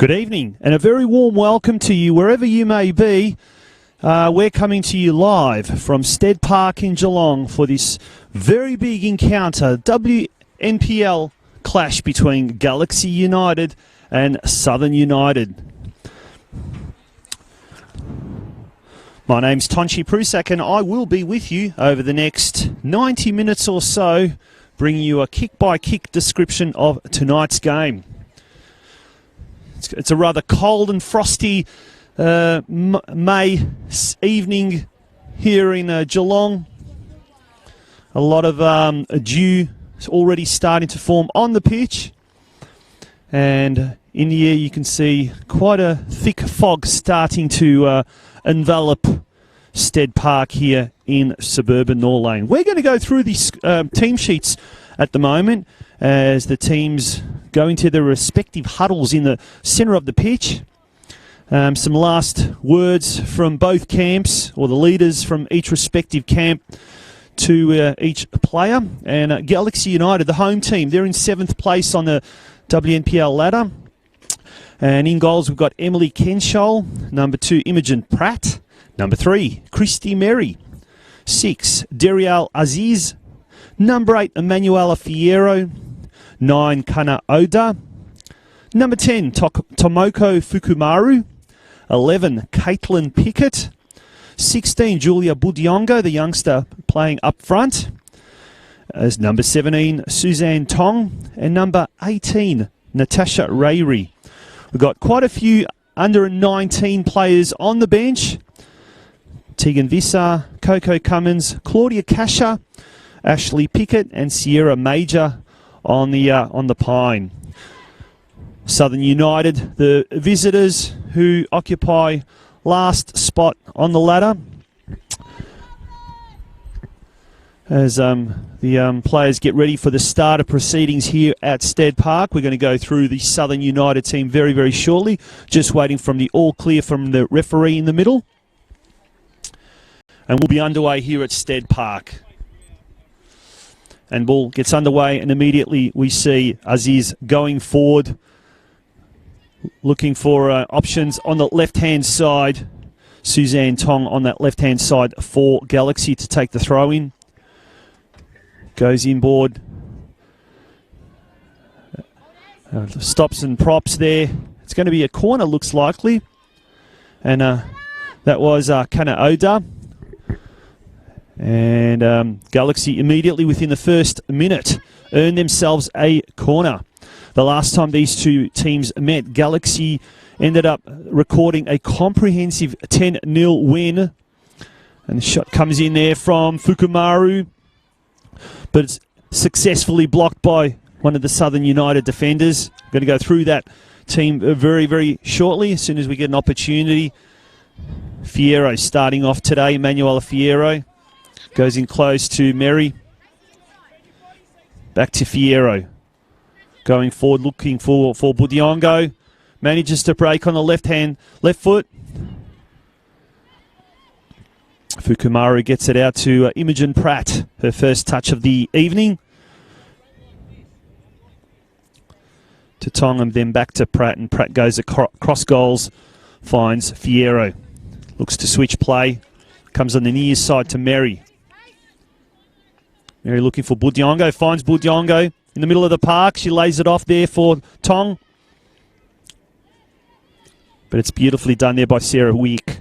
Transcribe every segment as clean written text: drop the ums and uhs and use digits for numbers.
Good evening and a very warm welcome to you wherever you may be. We're coming to you live from Stead Park in Geelong for this very big encounter, NPL clash between Galaxy United and Southern United. My name's Tonchi Prusak and I will be with you over the next 90 minutes or so, bringing you a kick-by-kick description of tonight's game. It's a rather cold and frosty May evening here in Geelong. A lot of dew is already starting to form on the pitch. And in the air you can see quite a thick fog starting to envelop Stead Park here in suburban Norlane. We're going to go through these team sheets at the moment as the teams go into their respective huddles in the centre of the pitch. Some last words from both camps, or the leaders from each respective camp, to each player. And Galaxy United, the home team, they're in 7th place on the WNPL ladder. And in goals we've got Emily Kenshall, number 2 Imogen Pratt, number 3 Christy Merry, 6 Derial Aziz, number 8 Emanuela Fierro, 9 Kana Oda, number 10 Tomoko Fukumaru, 11 Caitlin Pickett, 16 Julia Budiongo, the youngster playing up front, as number 17 Suzanne Tong, and number 18 Natasha Rayri. We've got quite a few under 19 players on the bench. Tegan Visser, Coco Cummins, Claudia Kasha, Ashley Pickett and Sierra Major on the pine. Southern United, the visitors who occupy last spot on the ladder. As the players get ready for the start of proceedings here at Stead Park, we're going to go through the Southern United team very, very shortly. Just waiting from the all clear from the referee in the middle. And we'll be underway here at Stead Park. And ball gets underway and immediately we see Aziz going forward, looking for options on the left-hand side. Suzanne Tong on that left-hand side for Galaxy to take the throw-in. Goes inboard. Stops and props there. It's going to be a corner, looks likely. And that was Kana Oda. And Galaxy immediately within the first minute earned themselves a corner. The last time these two teams met, Galaxy ended up recording a comprehensive 10-0 win. And the shot comes in there from Fukumaru, but it's successfully blocked by one of the Southern United defenders. I'm going to go through that team very, very shortly as soon as we get an opportunity. Fierro starting off today, Emanuela Fierro. Goes in close to Merry. Back to Fierro. Going forward, looking for Budiongo. Manages to break on the left foot. Fukumaru gets it out to Imogen Pratt. Her first touch of the evening. To Tong and then back to Pratt. And Pratt goes across goals. Finds Fierro. Looks to switch play. Comes on the near side to Merry. Merry looking for Budiongo, finds Budiongo in the middle of the park. She lays it off there for Tong. But it's beautifully done there by Sarah Wick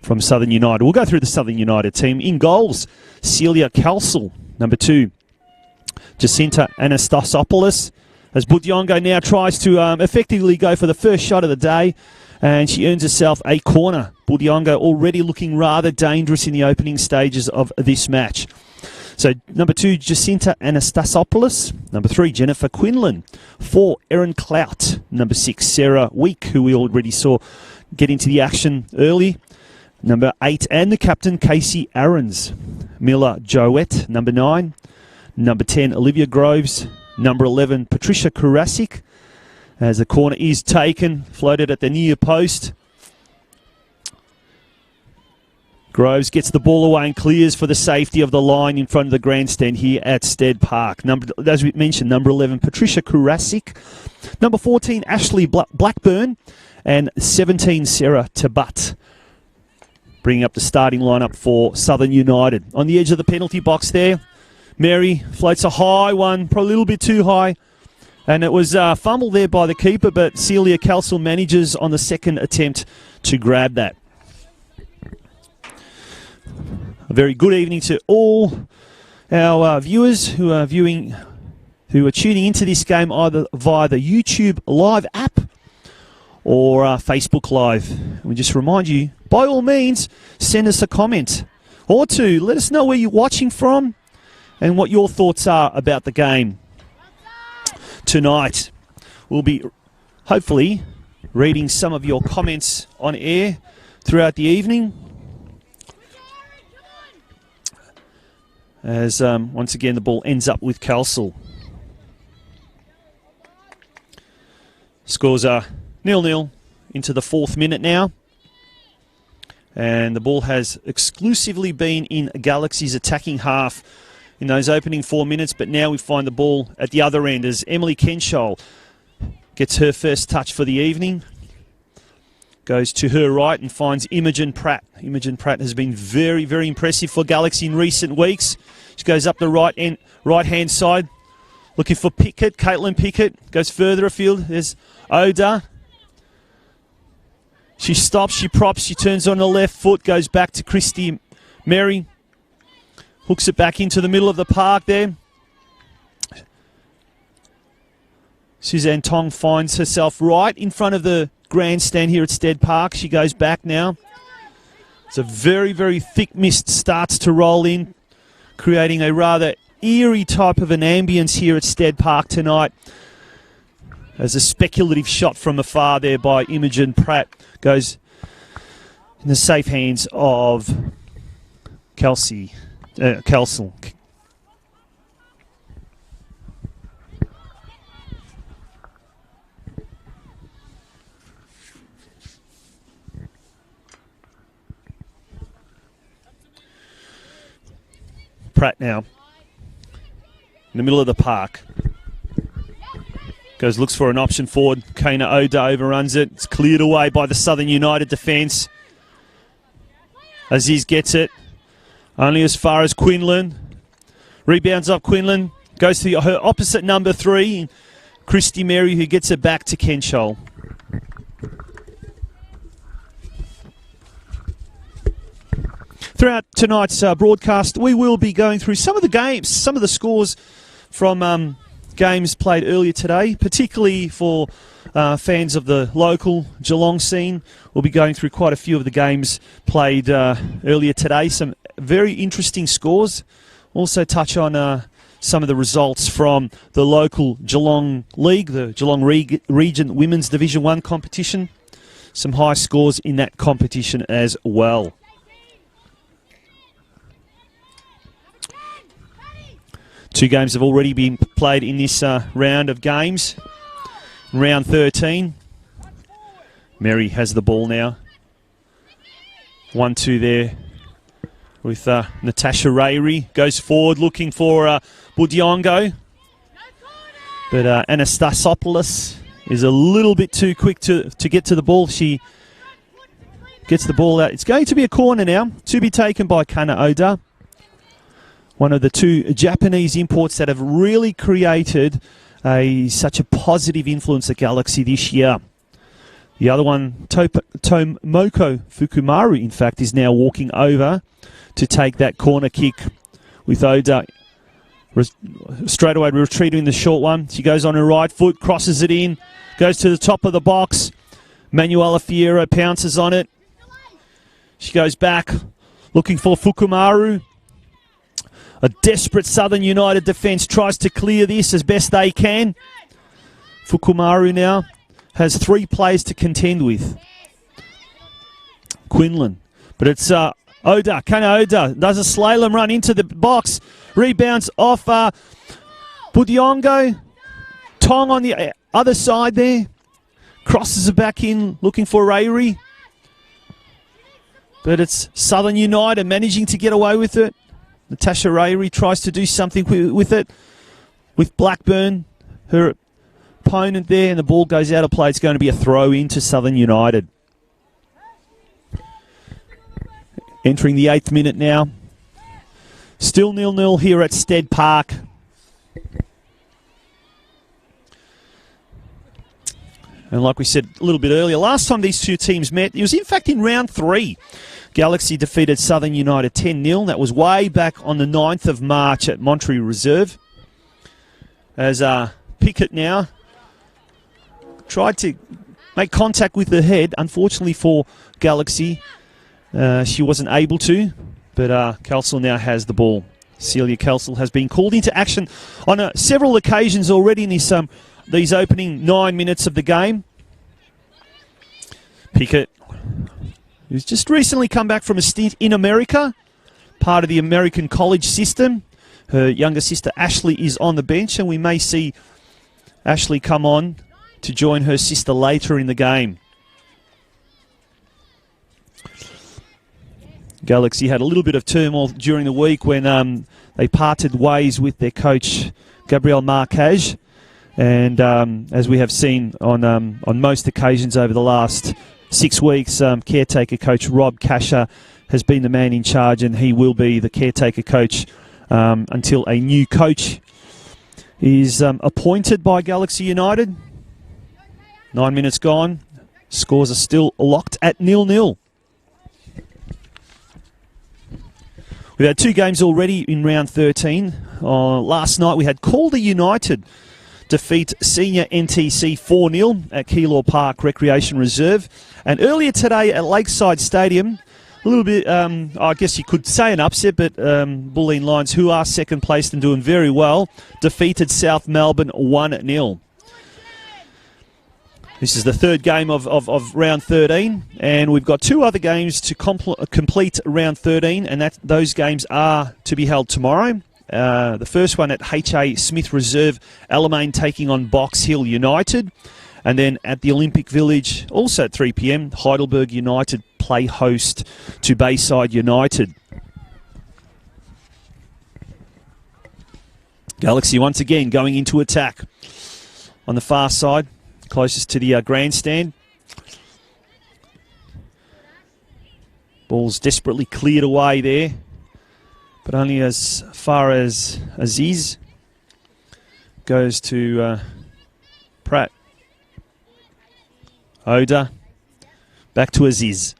from Southern United. We'll go through the Southern United team. In goals, Celia Calsel, number 2. Jacinta Anastasopoulos. As Budiongo now tries to effectively go for the first shot of the day. And she earns herself a corner. Budiongo already looking rather dangerous in the opening stages of this match. So, number 2, Jacinta Anastasopoulos. Number 3, Jennifer Quinlan. 4, Erin Clout. Number 6, Sarah Week, who we already saw get into the action early. Number 8, and the captain, Casey Aarons. Miller Joette, number 9. Number 10, Olivia Groves. Number 11, Patricia Kurasic. As the corner is taken, floated at the near post. Groves gets the ball away and clears for the safety of the line in front of the grandstand here at Stead Park. As we mentioned, number 11, Patricia Kurasic. Number 14, Ashley Blackburn. And 17, Sarah Tabat. Bringing up the starting lineup for Southern United. On the edge of the penalty box there, Mary floats a high one, probably a little bit too high. And it was fumbled there by the keeper, but Celia Kelsel manages on the second attempt to grab that. A very good evening to all our viewers who are tuning into this game either via the YouTube Live app or Facebook Live. We just remind you, by all means, send us a comment or two. Let us know where you're watching from and what your thoughts are about the game. Tonight, we'll be hopefully reading some of your comments on air throughout the evening. As once again the ball ends up with Kelsel. Scores are 0-0 into the 4th minute now. And the ball has exclusively been in Galaxy's attacking half in those opening 4 minutes, but now we find the ball at the other end as Emily Kenshall gets her first touch for the evening. Goes to her right and finds Imogen Pratt. Imogen Pratt has been very, very impressive for Galaxy in recent weeks. She goes up the right-hand side, looking for Pickett. Caitlin Pickett goes further afield. There's Oda. She stops, she props, she turns on the left foot, goes back to Christy Mary. Hooks it back into the middle of the park there. Suzanne Tong finds herself right in front of the grandstand here at Stead Park. She goes back now. It's a very, very thick mist starts to roll in, creating a rather eerie type of an ambience here at Stead Park tonight. As a speculative shot from afar there by Imogen Pratt goes in the safe hands of Kelsel. Pratt now in the middle of the park. Goes, looks for an option forward. Kana Oda overruns it. It's cleared away by the Southern United defence. Aziz gets it. Only as far as Quinlan. Rebounds off Quinlan. Goes to her opposite number 3. Christy Mary, who gets it back to Kenshall. Throughout tonight's broadcast, we will be going through some of the games, some of the scores from games played earlier today, particularly for fans of the local Geelong scene. We'll be going through quite a few of the games played earlier today. Some very interesting scores. Also touch on some of the results from the local Geelong League, the Geelong Region Women's Division 1 competition. Some high scores in that competition as well. Two games have already been played in this round of games. Round 13. Mary has the ball now. 1-2 there with Natasha Rayri. Goes forward looking for Budiongo. But Anastasopoulos is a little bit too quick to get to the ball. She gets the ball out. It's going to be a corner now to be taken by Kana Oda. One of the two Japanese imports that have really created such a positive influence at Galaxy this year. The other one, Tomoko Fukumaru, in fact, is now walking over to take that corner kick with Oda. Straight away retreating the short one. She goes on her right foot, crosses it in, goes to the top of the box. Manuela Fierro pounces on it. She goes back, looking for Fukumaru. A desperate Southern United defence tries to clear this as best they can. Fukumaru now has 3 players to contend with. Quinlan. But it's Oda. Kana Oda does a slalom run into the box. Rebounds off Budiongo. Tong on the other side there. Crosses it back in, looking for Rayri. But it's Southern United managing to get away with it. Natasha Rayri tries to do something with it. With Blackburn, her opponent there, and the ball goes out of play. It's going to be a throw into Southern United. Entering the 8th minute now. Still 0-0 here at Stead Park. And like we said a little bit earlier, last time these two teams met, it was in fact in round 3. Galaxy defeated Southern United 10-0. That was way back on the 9th of March at Monterey Reserve. As Pickett now tried to make contact with the head. Unfortunately for Galaxy, she wasn't able to. But Kelsel now has the ball. Celia Kelsel has been called into action on several occasions already in these opening 9 minutes of the game. Pickett, who's just recently come back from a stint in America, part of the American college system. Her younger sister Ashley is on the bench, and we may see Ashley come on to join her sister later in the game. Galaxy had a little bit of turmoil during the week when they parted ways with their coach, Gabrielle Marquez. And as we have seen on most occasions over the last 6 weeks, caretaker coach Rob Casher has been the man in charge, and he will be the caretaker coach until a new coach is appointed by Galaxy United. 9 minutes gone. Scores are still locked at 0-0. We've had 2 games already in round 13. Last night we had Calder United defeat senior NTC 4-0 at Keilor Park Recreation Reserve. And earlier today at Lakeside Stadium, a little bit, I guess you could say an upset, but Bulleen Lions, who are second placed and doing very well, defeated South Melbourne 1-0. This is the 3rd game of round 13, and we've got 2 other games to complete round 13, and those games are to be held tomorrow. The first one at H.A. Smith Reserve, Alamein taking on Box Hill United. And then at the Olympic Village, also at 3 p.m, Heidelberg United play host to Bayside United. Galaxy once again going into attack on the far side, closest to the grandstand. Ball's desperately cleared away there, but only as far as Aziz. Goes to Pratt. Oda. Back to Aziz.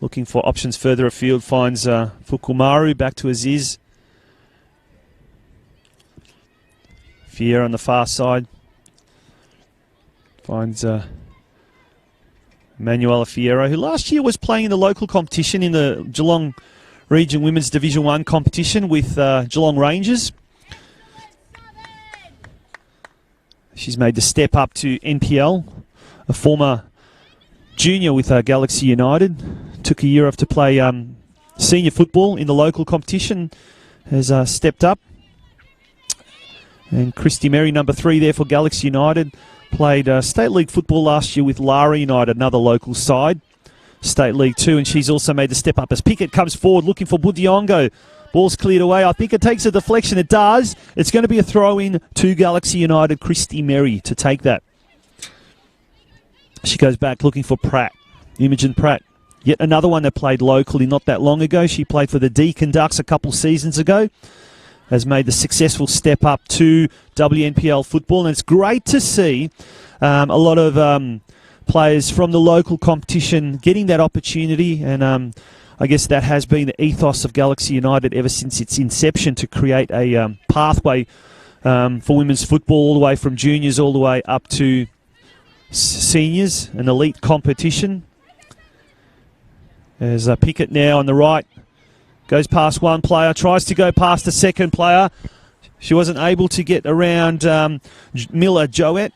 Looking for options further afield. Finds Fukumaru. Back to Aziz. Fiera on the far side. Finds Manuela Fierro, who last year was playing in the local competition in the Geelong Region Women's Division 1 competition with Geelong Rangers. She's made the step up to NPL, a former junior with Galaxy United. Took a year off to play senior football in the local competition. Has stepped up. And Christy Merry, number 3 there for Galaxy United. Played State League football last year with Lara United, another local side. State League 2, and she's also made the step up as Pickett comes forward looking for Budiongo. Ball's cleared away. I think it takes a deflection. It does. It's going to be a throw-in to Galaxy United. Christy Merry to take that. She goes back looking for Pratt. Imogen Pratt. Yet another one that played locally not that long ago. She played for the Deacon Ducks a couple seasons ago. Has made the successful step up to WNPL football. And it's great to see a lot of players from the local competition getting that opportunity. And I guess that has been the ethos of Galaxy United ever since its inception, to create a pathway for women's football all the way from juniors all the way up to seniors, an elite competition. There's Pickett now on the right. Goes past one player, tries to go past the second player. She wasn't able to get around Miller Joette.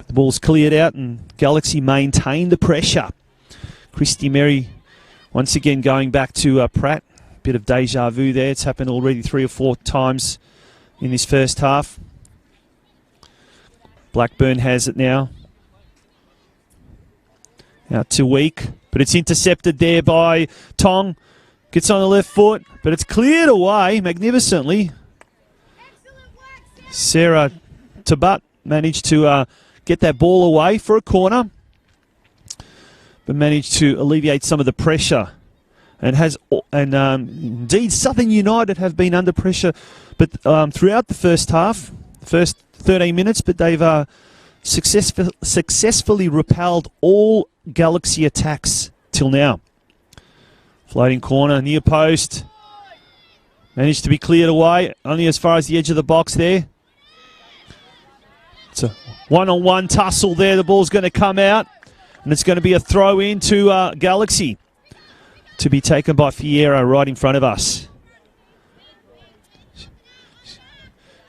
The ball's cleared out and Galaxy maintained the pressure. Christy Merry once again going back to Pratt. Bit of deja vu there. It's happened already 3 or 4 times in this first half. Blackburn has it now. Out to Week, but it's intercepted there by Tong. Gets on the left foot, but it's cleared away magnificently. Sarah Tabat managed to get that ball away for a corner, but managed to alleviate some of the pressure. And indeed, Southern United have been under pressure, but throughout the first half, the first 13 minutes, but they've successfully repelled all Galaxy attacks till now. Floating corner, near post. Managed to be cleared away, only as far as the edge of the box there. It's a one-on-one tussle there. The ball's going to come out, and it's going to be a throw in to Galaxy, to be taken by Fiera right in front of us.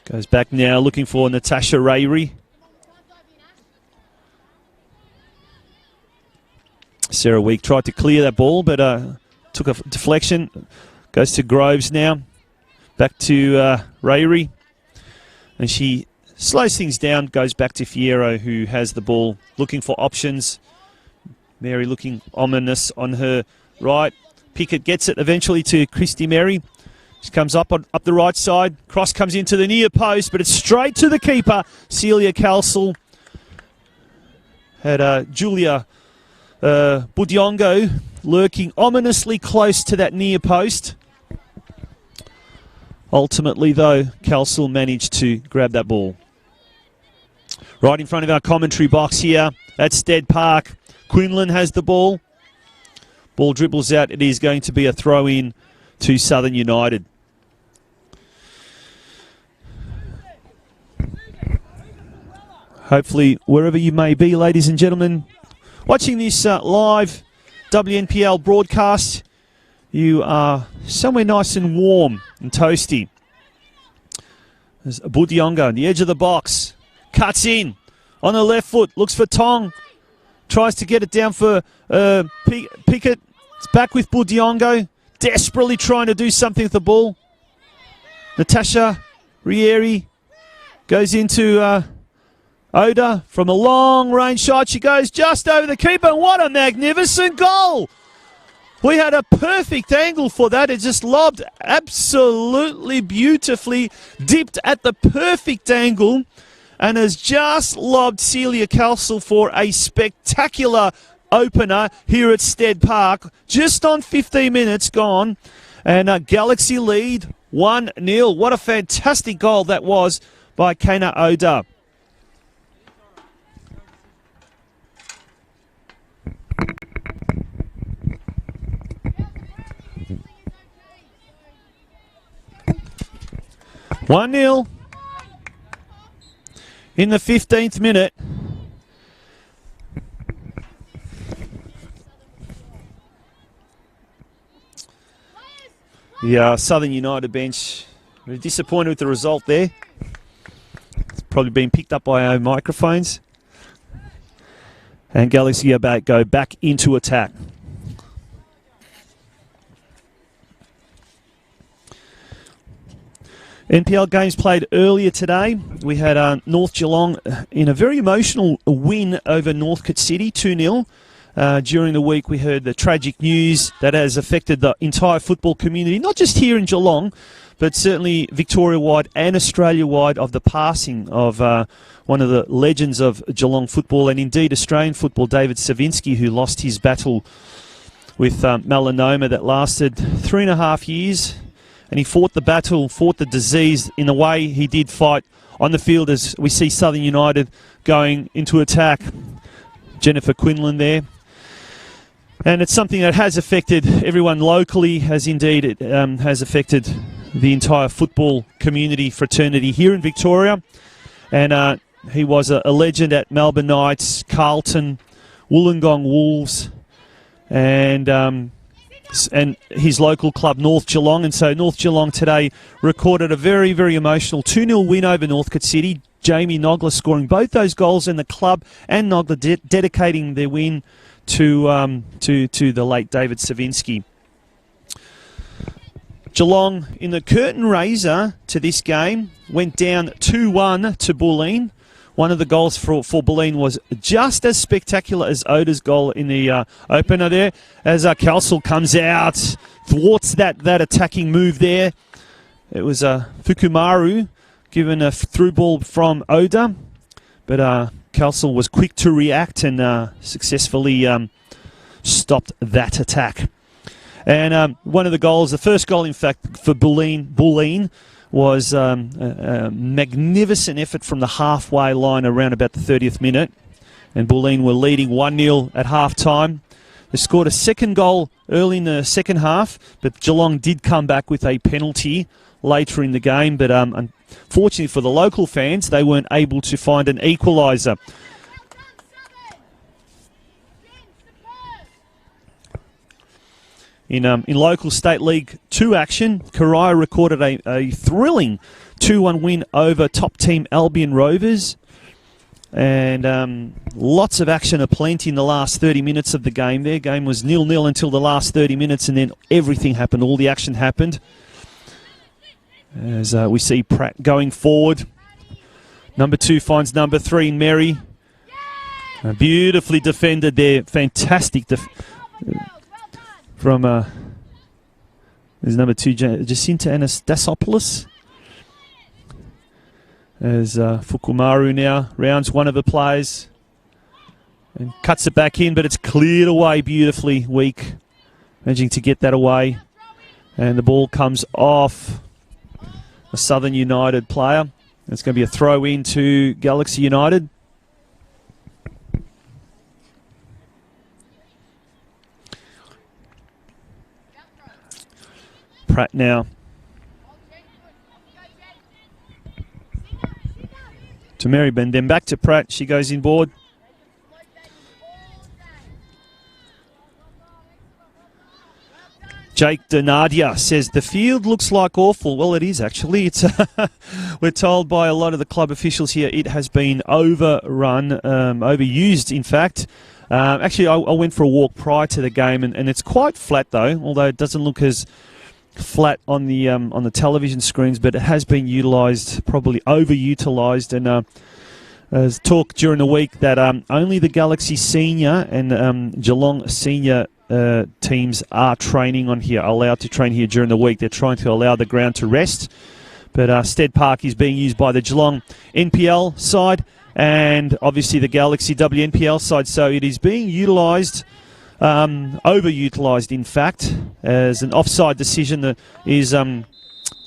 Goes back now, looking for Natasha Rayri. Sarah Week tried to clear that ball, but took a deflection. Goes to Groves now. Back to Rayri. And she slows things down, goes back to Fiero, who has the ball, looking for options. Mary looking ominous on her right. Pickett gets it eventually to Christy Mary. She comes up the right side. Cross comes into the near post, but it's straight to the keeper, Celia Calsel. Had Julia Budiongo lurking ominously close to that near post. Ultimately, though, Calsel managed to grab that ball. Right in front of our commentary box here at Stead Park. Quinlan has the ball. Ball dribbles out. It is going to be a throw-in to Southern United. Hopefully, wherever you may be, ladies and gentlemen, watching this live WNPL broadcast, you are somewhere nice and warm and toasty. There's Budiongo on the edge of the box. Cuts in on the left foot. Looks for Tong. Tries to get it down for Pickett. It's back with Budiongo. Desperately trying to do something with the ball. Natasha Rieri goes into Oda from a long-range shot. She goes just over the keeper. What a magnificent goal! We had a perfect angle for that. It just lobbed absolutely beautifully, dipped at the perfect angle, and has just lobbed Celia Calsel for a spectacular opener here at Stead Park. Just on 15 minutes gone, and Galaxy lead 1-0. What a fantastic goal that was by Kana Oda. One 0 in the 15th minute. The Southern United bench were disappointed with the result there. It's probably been picked up by our microphones. And Galaxy go back into attack. NPL games played earlier today. We had North Geelong in a very emotional win over Northcote City, 2-0. During the week, we heard the tragic news that has affected the entire football community, not just here in Geelong, but certainly Victoria-wide and Australia-wide, of the passing of one of the legends of Geelong football and indeed Australian football, David Savinsky, who lost his battle with melanoma that lasted 3.5 years. And he fought the battle, fought the disease in the way he did fight on the field, as we see Southern United going into attack. Jennifer Quinlan there. And it's something that has affected everyone locally, as indeed it has affected the entire football community, fraternity here in Victoria. And he was a legend at Melbourne Knights, Carlton, Wollongong Wolves, and his local club, North Geelong. And so North Geelong today recorded a very, very emotional 2-0 win over Northcote City. Jamie Nogler scoring both those goals, and the club and Nogler dedicating their win to the late David Savinsky. Geelong, in the curtain raiser to this game, went down 2-1 to Bulleen. One of the goals for Bulleen was just as spectacular as Oda's goal in the opener there, as Kelsall comes out, thwarts that attacking move there. It was Fukumaru given a through ball from Oda, but Kelsall was quick to react and successfully stopped that attack. And one of the goals, the first goal in fact for Bulleen was a magnificent effort from the halfway line around about the 30th minute. And Bulleen were leading 1-0 at half-time. They scored a second goal early in the second half, but Geelong did come back with a penalty later in the game. But unfortunately for the local fans, they weren't able to find an equaliser. In local State League 2 action, Corio recorded a thrilling 2-1 win over top team Albion Rovers. And lots of action aplenty in the last 30 minutes of the game there. Game was 0-0 until the last 30 minutes, and then everything happened. All the action happened. As we see Pratt going forward. Number 2 finds number 3 in Mary. Beautifully defended there. Fantastic from there's number 2, Jacinta Anastasopoulos. As Fukumaru now rounds one of the players and cuts it back in, but it's cleared away beautifully. Weak, managing to get that away. And the ball comes off a Southern United player. It's going to be a throw in to Galaxy United. Pratt now to Maryben, then back to Pratt. She goes inboard. Jake Donadia says the field looks like awful. Well, it is actually. It's we're told by a lot of the club officials here it has been overrun, overused in fact. Actually, I went for a walk prior to the game, and it's quite flat though, although it doesn't look as flat on the television screens, but it has been utilised, probably overutilised, and there's talk during the week that only the Galaxy Senior and Geelong Senior teams are training on here, allowed to train here during the week. They're trying to allow the ground to rest, but Stead Park is being used by the Geelong NPL side and obviously the Galaxy WNPL side, so it is being utilised. Overutilised, in fact, as an offside decision that is the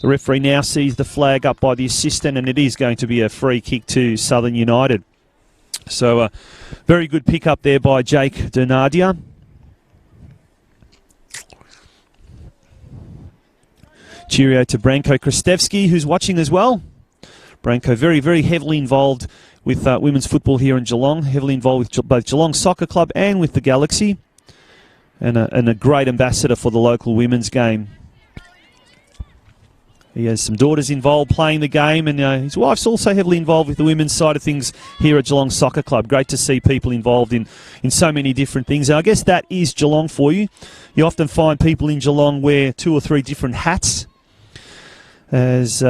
referee now sees the flag up by the assistant, and it is going to be a free kick to Southern United. So very good pick up there by Jake Donadia. Cheerio to Branko Kristevski, who's watching as well. Branko very, very heavily involved with women's football here in Geelong, heavily involved with both Geelong Soccer Club and with the Galaxy. And a great ambassador for the local women's game. He has some daughters involved playing the game, and his wife's also heavily involved with the women's side of things here at Geelong Soccer Club. Great to see people involved in so many different things. And I guess that is Geelong for you. You often find people in Geelong wear 2 or 3 different hats. As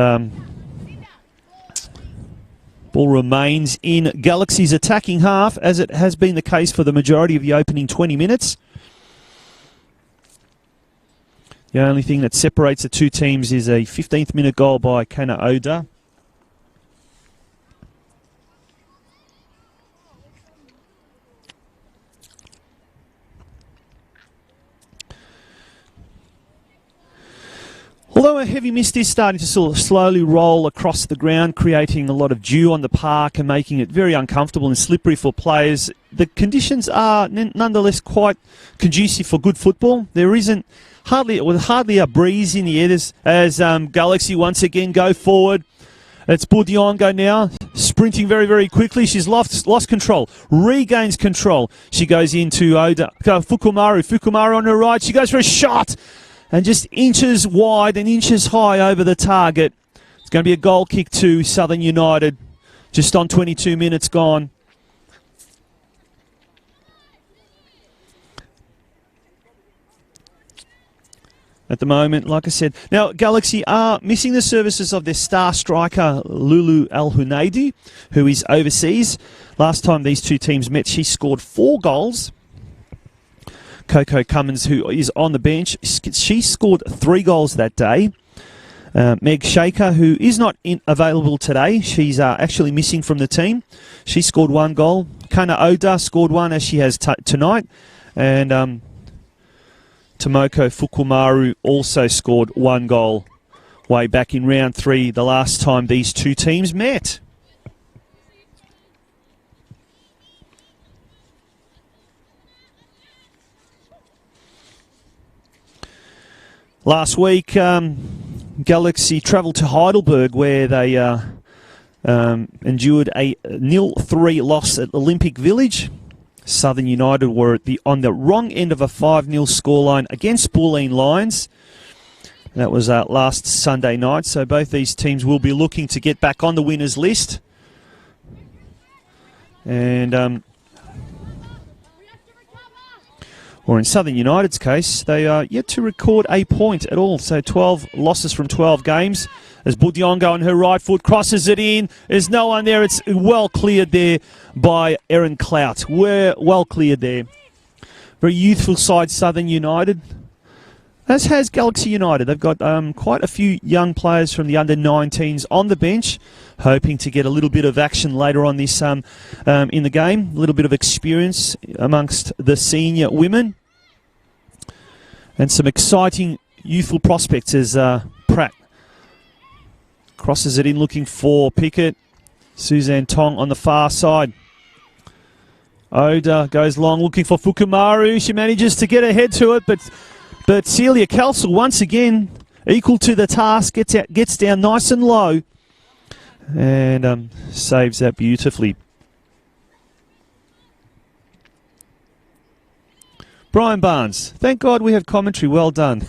ball remains in Galaxy's attacking half, as it has been the case for the majority of the opening 20 minutes. The only thing that separates the two teams is a 15th minute goal by Kana Oda. Although a heavy mist is starting to sort of slowly roll across the ground, creating a lot of dew on the park and making it very uncomfortable and slippery for players, the conditions are nonetheless quite conducive for good football. There isn't hardly a breeze in the air as Galaxy once again go forward. It's Budiongo now, sprinting very, very quickly. She's lost control, regains control. She goes into Oda. Fukumaru on her right. She goes for a shot. And just inches wide and inches high over the target. It's going to be a goal kick to Southern United. Just on 22 minutes gone. at the moment, like I said. Now, Galaxy are missing the services of their star striker, Lulu Al-Hunaidi, who is overseas. Last time these two teams met, she scored 4 goals. Coco Cummins, who is on the bench, she scored 3 goals that day. Meg Shaker, who is not available today, she's actually missing from the team. She scored 1 goal. Kana Oda scored 1, as she has tonight. And Tomoko Fukumaru also scored 1 goal way back in round 3, the last time these two teams met. Last week, Galaxy travelled to Heidelberg, where they endured a 0-3 loss at Olympic Village. Southern United were on the wrong end of a 5-0 scoreline against Bulleen Lions. That was last Sunday night, so both these teams will be looking to get back on the winners list. And or in Southern United's case, they are yet to record a point at all. So 12 losses from 12 games. As Budiongo on her right foot crosses it in. There's no one there. It's well cleared there by Erin Clout. We're well cleared there. Very youthful side, Southern United. As has Galaxy United. They've got quite a few young players from the under-19s on the bench, hoping to get a little bit of action later on this in the game. A little bit of experience amongst the senior women. And some exciting youthful prospects as Pratt crosses it in looking for Pickett. Suzanne Tong on the far side. Oda goes long looking for Fukumaru. She manages to get ahead to it, but Celia Kelsel once again equal to the task, gets down nice and low and saves that beautifully. Brian Barnes, thank God we have commentary. Well done.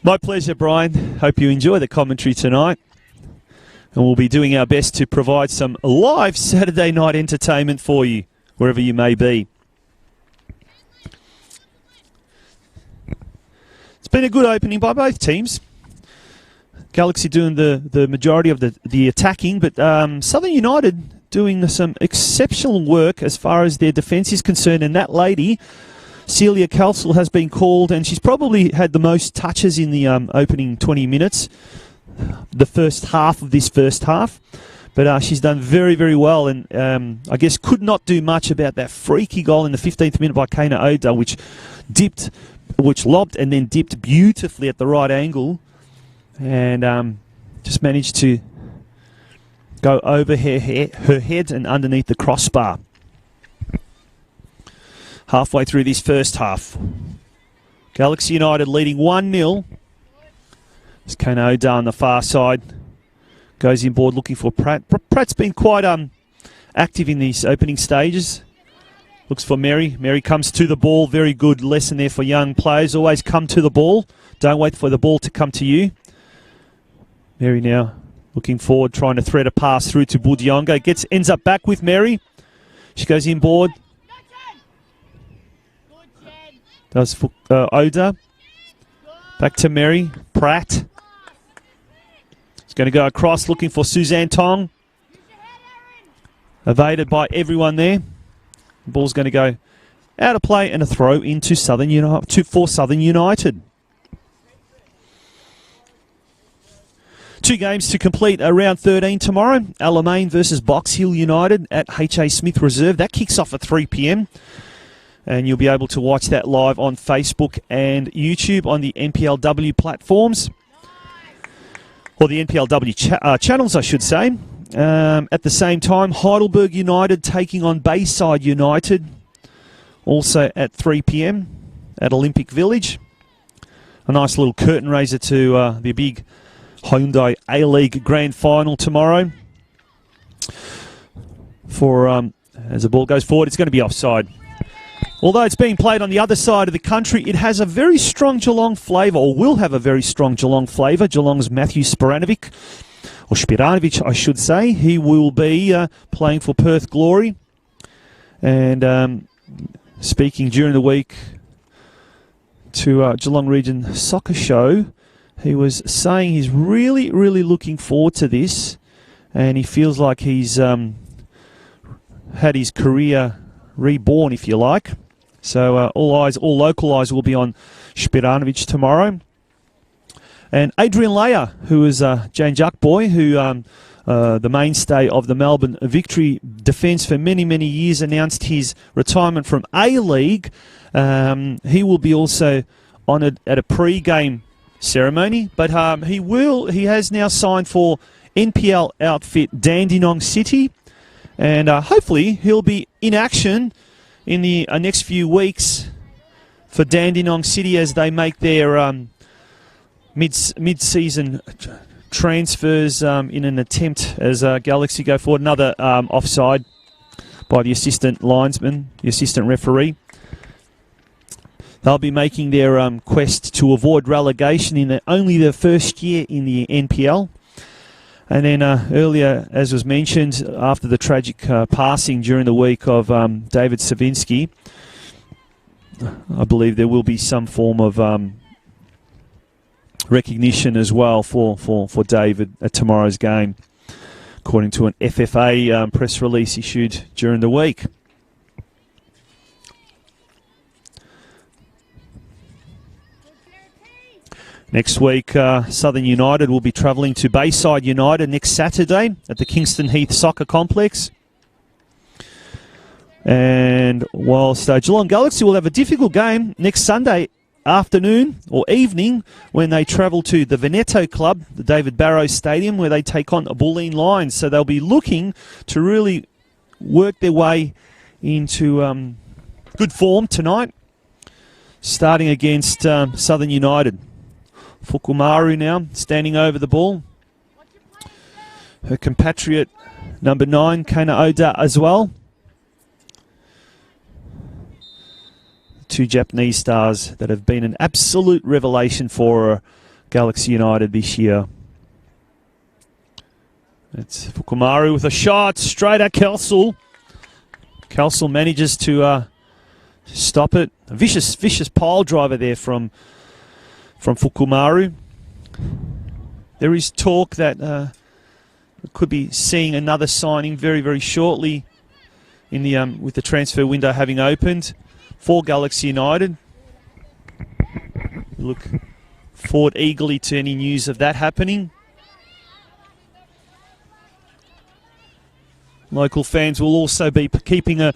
My pleasure, Brian. Hope you enjoy the commentary tonight. And we'll be doing our best to provide some live Saturday night entertainment for you, wherever you may be. It's been a good opening by both teams. Galaxy doing the majority of the attacking, but Southern United doing some exceptional work as far as their defence is concerned. And that lady, Celia Kelsel, has been called, and she's probably had the most touches in the opening 20 minutes, the first half of this first half. But she's done very, very well, and I guess could not do much about that freaky goal in the 15th minute by Kana Oda, which lobbed and then dipped beautifully at the right angle, and just managed to go over her head and underneath the crossbar. Halfway through this first half, Galaxy United leading 1-0. It's Kana Oda on the far side. Goes inboard looking for Pratt. Pratt's been quite active in these opening stages. Looks for Mary. Mary comes to the ball. Very good lesson there for young players. Always come to the ball. Don't wait for the ball to come to you. Mary now looking forward, trying to thread a pass through to Budiongo. Ends up back with Mary. She goes inboard. Does Oda. Back to Mary. Pratt. It's going to go across looking for Suzanne Tong. Evaded by everyone there. The ball's going to go out of play and a throw into Southern United. 2 games to complete round 13 tomorrow. Alamein versus Box Hill United at H.A. Smith Reserve. That kicks off at 3 p.m. And you'll be able to watch that live on Facebook and YouTube on the NPLW platforms. Or the NPLW channels, I should say. At the same time, Heidelberg United taking on Bayside United. Also at 3 p.m. at Olympic Village. A nice little curtain raiser to the big Hyundai A-League Grand Final tomorrow. As the ball goes forward, it's going to be offside. Although it's being played on the other side of the country, it has a very strong Geelong flavour, or will have a very strong Geelong flavour. Geelong's Matthew Spiranovic, or Spiranovic, I should say. He will be playing for Perth Glory. And speaking during the week to Geelong Region Soccer Show, he was saying he's really, really looking forward to this, and he feels like he's had his career reborn, if you like. So all local eyes will be on Spiranovic tomorrow. And Adrian Leia, who is a Jane Jack boy, who the mainstay of the Melbourne Victory defence for many, many years, announced his retirement from A-League. He will be also honoured at a pre-game ceremony, but he has now signed for NPL outfit Dandenong City, and hopefully he'll be in action in the next few weeks for Dandenong City as they make their mid-season transfers in an attempt as Galaxy go forward. Another offside by the assistant linesman, the assistant referee. They'll be making their quest to avoid relegation in only their first year in the NPL. And then earlier, as was mentioned, after the tragic passing during the week of David Savinsky, I believe there will be some form of recognition as well for David at tomorrow's game, according to an FFA press release issued during the week. Next week, Southern United will be travelling to Bayside United next Saturday at the Kingston Heath Soccer Complex. And whilst Geelong Galaxy will have a difficult game next Sunday afternoon or evening when they travel to the Veneto Club, the David Barrows Stadium, where they take on Bulleen Lions. So they'll be looking to really work their way into good form tonight, starting against Southern United. Fukumaru now standing over the ball. Her compatriot number 9, Kana Oda, as well. Two Japanese stars that have been an absolute revelation for Galaxy United this year. It's Fukumaru with a shot straight at Kelsall. Kelsall manages to stop it. A vicious pile driver there from Fukumaru. There is talk that we could be seeing another signing very, very shortly in the with the transfer window having opened for Galaxy United. We look forward eagerly to any news of that happening. Local fans will also be keeping a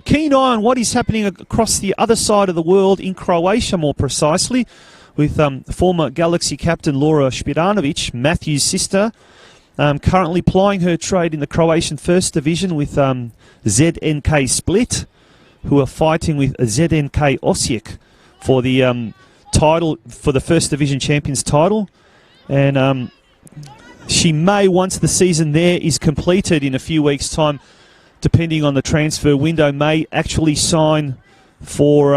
keen eye on what is happening across the other side of the world, in Croatia more precisely, with former Galaxy captain Laura Spiranovic, Matthew's sister, currently plying her trade in the Croatian First Division with ZNK Split, who are fighting with ZNK Osijek for the title, for the First Division Champions title. And she may, once the season there is completed in a few weeks' time, depending on the transfer window, may actually sign for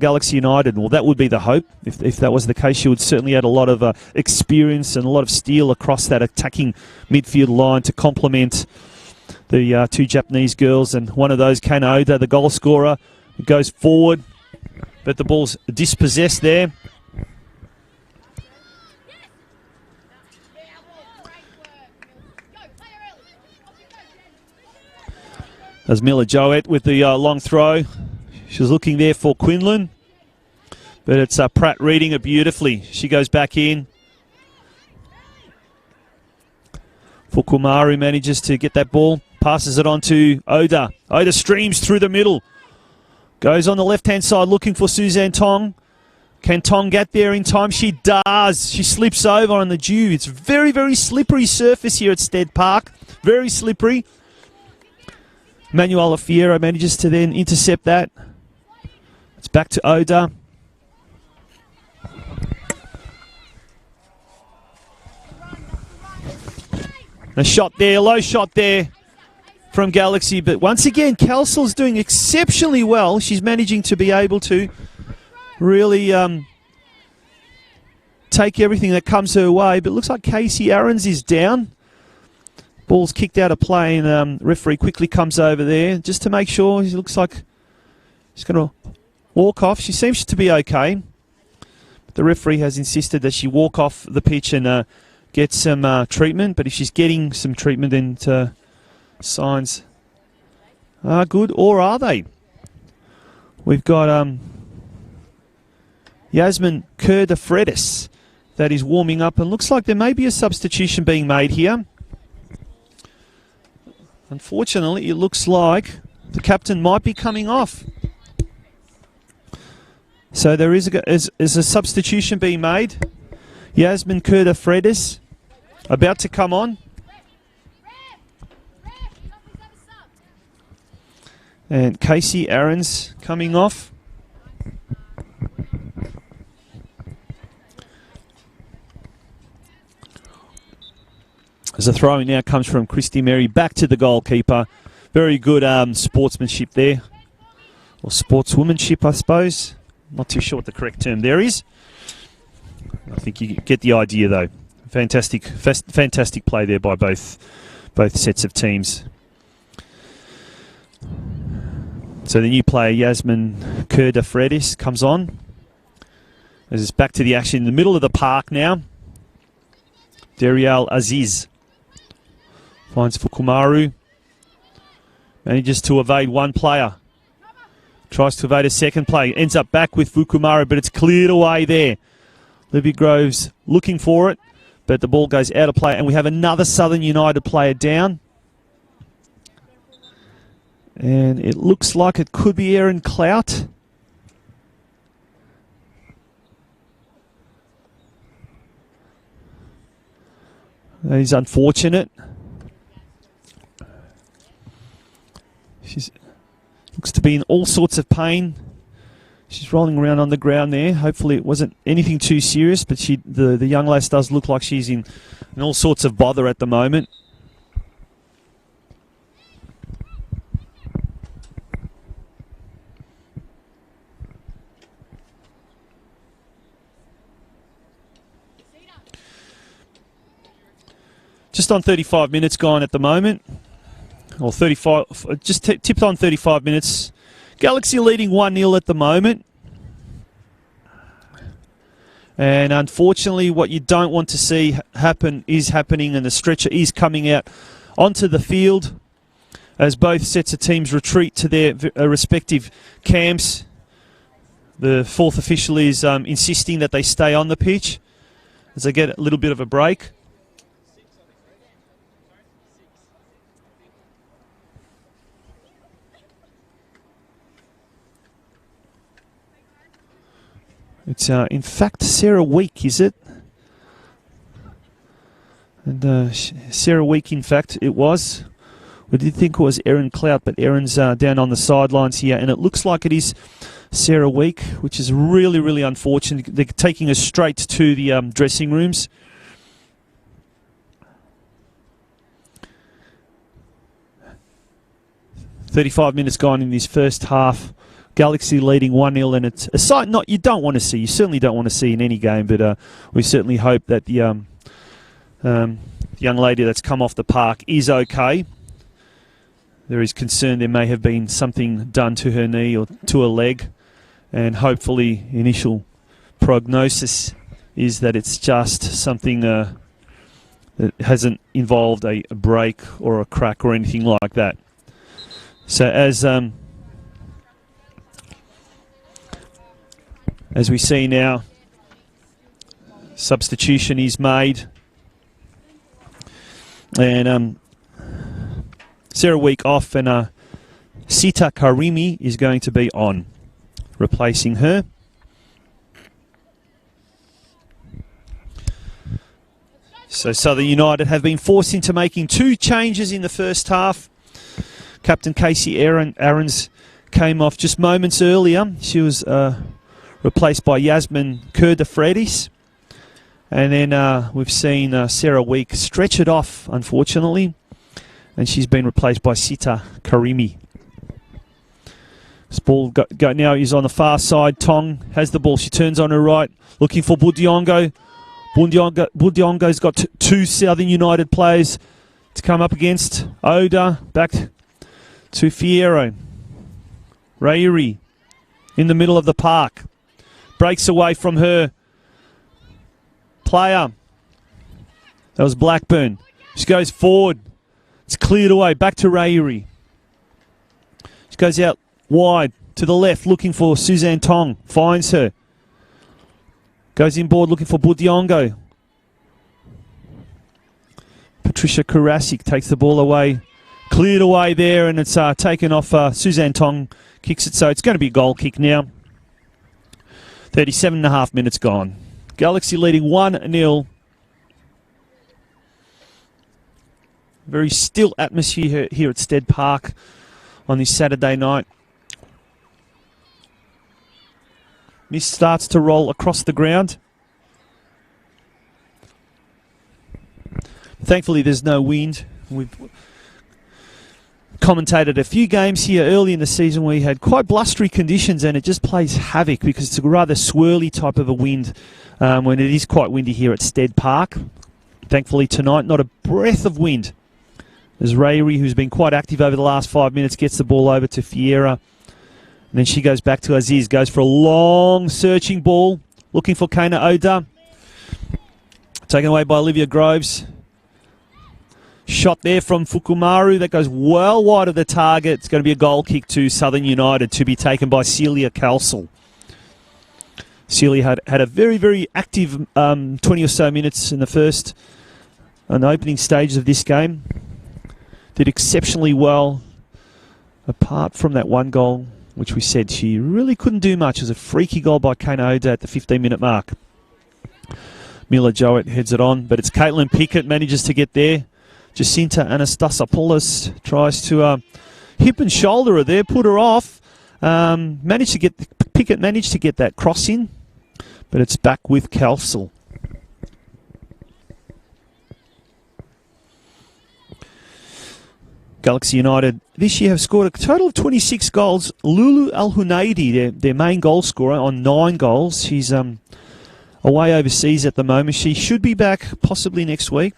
Galaxy United. Well, that would be the hope. If that was the case, she would certainly add a lot of experience and a lot of steel across that attacking midfield line to complement the two Japanese girls. And one of those, Kana Oda, the goal scorer, goes forward, but the ball's dispossessed there. As Miller Joet with the long throw. She was looking there for Quinlan, but it's Pratt reading it beautifully. She goes back in. Fukumaru manages to get that ball, passes it on to Oda. Oda streams through the middle. Goes on the left-hand side looking for Suzanne Tong. Can Tong get there in time? She does. She slips over on the dew. It's very, very slippery surface here at Stead Park. Very slippery. Manuela Fierro manages to then intercept that. It's back to Oda. A shot there, low shot there from Galaxy. But once again, Kelsall's doing exceptionally well. She's managing to be able to really take everything that comes her way. But it looks like Casey Aarons is down. Ball's kicked out of play, and referee quickly comes over there just to make sure. He looks like he's going to walk off. She seems to be okay. The referee has insisted that she walk off the pitch and get some treatment. But if she's getting some treatment, then signs are good. Or are they? We've got Yasmin Kurdafredis that is warming up. And looks like there may be a substitution being made here. Unfortunately, it looks like the captain might be coming off. So there is a substitution being made. Yasmin Kurdafredis about to come on. And Casey Aarons coming off. As a throw-in now comes from Christy Mary back to the goalkeeper. Very good sportsmanship there. Or sportswomanship, I suppose. Not too sure what the correct term there is. I think you get the idea, though. Fantastic play there by both sets of teams. So the new player, Yasmin Kurdafredis, comes on. As it's back to the action in the middle of the park now. Dariel Aziz finds Fukumaru. Manages to evade one player. Tries to evade a second play. Ends up back with Fukumaru, but it's cleared away there. Libby Groves looking for it, but the ball goes out of play. And we have another Southern United player down. And it looks like it could be Erin Clout. That is unfortunate. She looks to be in all sorts of pain. She's rolling around on the ground there. Hopefully it wasn't anything too serious, but the young lass does look like she's in all sorts of bother at the moment. Just on 35 minutes gone at the moment. Or 35, just tipped on 35 minutes. Galaxy leading 1-0 at the moment. And unfortunately, what you don't want to see happen is happening, and the stretcher is coming out onto the field as both sets of teams retreat to their respective camps. The fourth official is insisting that they stay on the pitch as they get a little bit of a break. It's in fact Sarah Week, is it? And Sarah Week, in fact, it was. We did think it was Erin Clout, but Erin's down on the sidelines here, and it looks like it is Sarah Week, which is really, really unfortunate. They're taking us straight to the dressing rooms. "35 minutes gone in this first half. Galaxy leading 1-0, and it's a sight you don't want to see. You certainly don't want to see in any game, but we certainly hope that the young lady that's come off the park is okay. There is concern there may have been something done to her knee or to her leg, and hopefully initial prognosis is that it's just something that hasn't involved a break or a crack or anything like that. So as we see now, substitution is made. And Sarah Week off, and Sita Karimi is going to be on, replacing her. So Southern United have been forced into making two changes in the first half. Captain Casey Aarons came off just moments earlier. She was replaced by Yasmin Kurdafredis. And then we've seen Sarah Week stretch it off, unfortunately. And she's been replaced by Sita Karimi. This ball now is on the far side. Tong has the ball. She turns on her right, looking for Budiongo. Budiongo's got two Southern United players to come up against. Oda back to Fierro. Rayuri. in the middle of the park. Breaks away from her player. That was Blackburn. She goes forward. It's cleared away. Back to Rayuri. She goes out wide to the left looking for Suzanne Tong. Finds her. Goes inboard looking for Budiongo. Patricia Karasik takes the ball away. Cleared away there, and it's taken off. Suzanne Tong kicks it, so it's going to be a goal kick now. 37.5 minutes gone. Galaxy leading 1-0. Very still atmosphere here at Stead Park on this Saturday night. Mist starts to roll across the ground. Thankfully, there's no wind. We've commentated a few games here early in the season where we had quite blustery conditions, and it just plays havoc because it's a rather swirly type of a wind when it is quite windy here at Stead Park. Thankfully tonight, not a breath of wind. As Rayuri, who's been quite active over the last 5 minutes, gets the ball over to Fiera. And then she goes back to Aziz, goes for a long searching ball, looking for Kana Oda. Taken away by Olivia Groves. Shot there from Fukumaru. That goes well wide of the target. It's going to be a goal kick to Southern United to be taken by Celia Calsel. Celia had a very, very active 20 or so minutes in the first and opening stages of this game. Did exceptionally well. Apart from that one goal, which we said she really couldn't do much. It was a freaky goal by Kana Oda at the 15-minute mark. Mila Jowett heads it on, but it's Caitlin Pickett manages to get there. Jacinta Anastasopoulos tries to hip and shoulder her there, put her off. Pickett managed to get that cross in, but it's back with Calsel. Galaxy United this year have scored a total of 26 goals. Lulu Al-Hunaidi, their main goal scorer, on 9 goals. She's away overseas at the moment. She should be back possibly next week.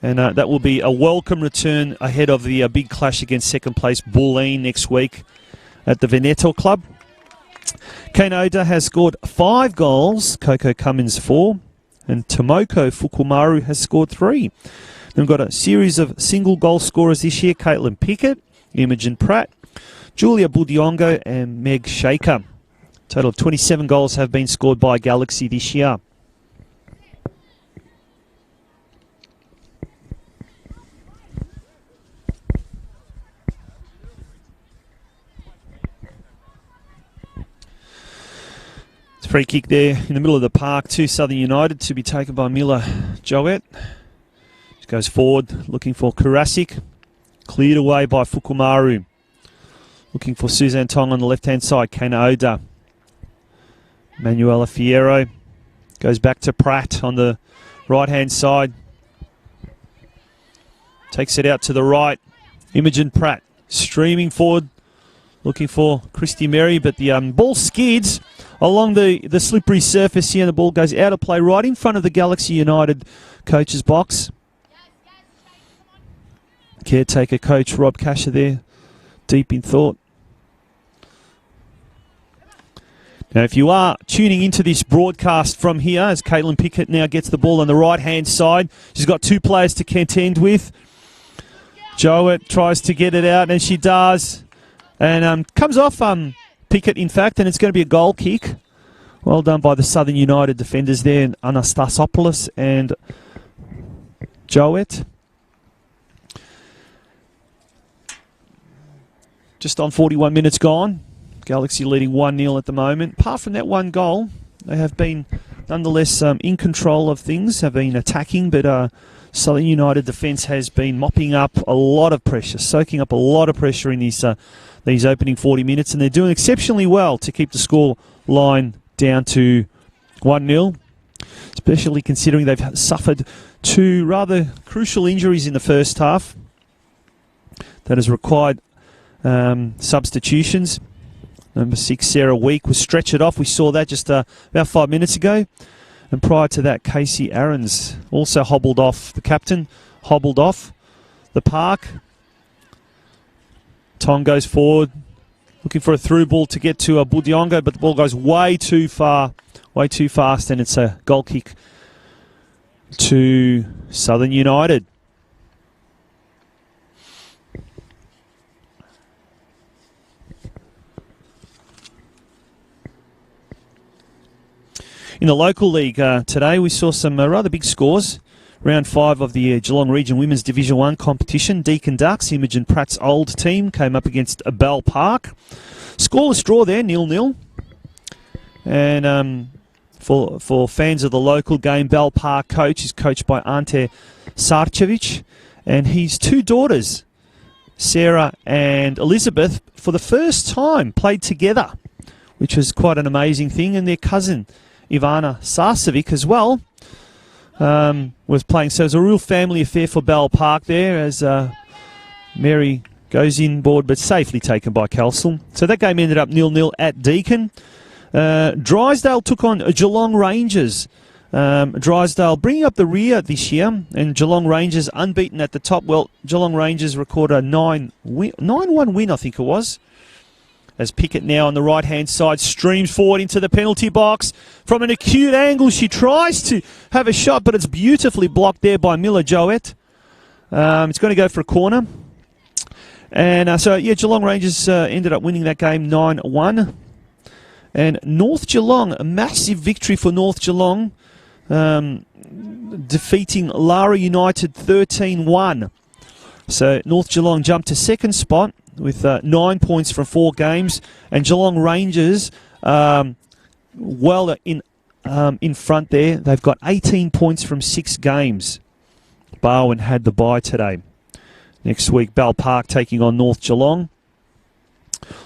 And that will be a welcome return ahead of the big clash against second place Bulleen next week at the Veneto Club. Kana Oda has scored 5 goals. Coco Cummins 4. And Tomoko Fukumaru has scored 3. We've got a series of single goal scorers this year. Caitlin Pickett, Imogen Pratt, Julia Budiongo and Meg Shaker. Total of 27 goals have been scored by Galaxy this year. It's a free kick there in the middle of the park to Southern United to be taken by Mila Jowett. Goes forward, looking for Karasik. Cleared away by Fukumaru. Looking for Suzanne Tong on the left-hand side. Kana Oda. Manuela Fierro. Goes back to Pratt on the right-hand side. Takes it out to the right. Imogen Pratt streaming forward. Looking for Christy Merry, but the ball skids along the slippery surface here, and the ball goes out of play right in front of the Galaxy United coach's box. Caretaker coach Rob Casher there, deep in thought. Now, if you are tuning into this broadcast from here, as Caitlin Pickett now gets the ball on the right-hand side, she's got 2 players to contend with. Jowett tries to get it out, and she does. And comes off Pickett, in fact, and it's going to be a goal kick. Well done by the Southern United defenders there, Anastasopoulos and Jowett. Just on 41 minutes gone. Galaxy leading 1-0 at the moment. Apart from that one goal, they have been nonetheless in control of things, have been attacking, but Southern United defence has been mopping up a lot of pressure, soaking up a lot of pressure in these opening 40 minutes, and they're doing exceptionally well to keep the score line down to 1-0, especially considering they've suffered 2 rather crucial injuries in the first half that has required substitutions. Number 6, Sarah Week, was stretchered off. We saw that just about 5 minutes ago. And prior to that, Casey Aarons also hobbled off. The captain hobbled off the park. Tong goes forward, Looking for a through ball to get to Budiongo, but the ball goes way too far, way too fast, and it's a goal kick to Southern United. In the local league today, we saw some rather big scores. Round 5 of the Geelong Region Women's Division 1 competition. Deakin Ducks, Imogen Pratt's old team, came up against Bell Park. Scoreless draw there, 0-0. And for fans of the local game, Bell Park coach is coached by Ante Sarcevic. And his 2 daughters, Sarah and Elizabeth, for the first time played together, which was quite an amazing thing. And their cousin, Ivana Sarcevic, as well, was playing. So it was a real family affair for Bell Park there as Mary goes inboard, but safely taken by Kelsall. So that game ended up 0-0 at Deakin. Drysdale took on Geelong Rangers. Drysdale bringing up the rear this year, and Geelong Rangers unbeaten at the top. Well, Geelong Rangers record a 9-1 win, I think it was. As Pickett now on the right-hand side streams forward into the penalty box. From an acute angle, she tries to have a shot, but it's beautifully blocked there by Miller Joette. It's going to go for a corner. And so, yeah, Geelong Rangers ended up winning that game 9-1. And North Geelong, a massive victory for North Geelong, defeating Lara United 13-1. So North Geelong jumped to second spot with 9 points from 4 games, and Geelong Rangers well in front there. They've got 18 points from 6 games. Barwon had the bye today. Next week, Bell Park taking on North Geelong.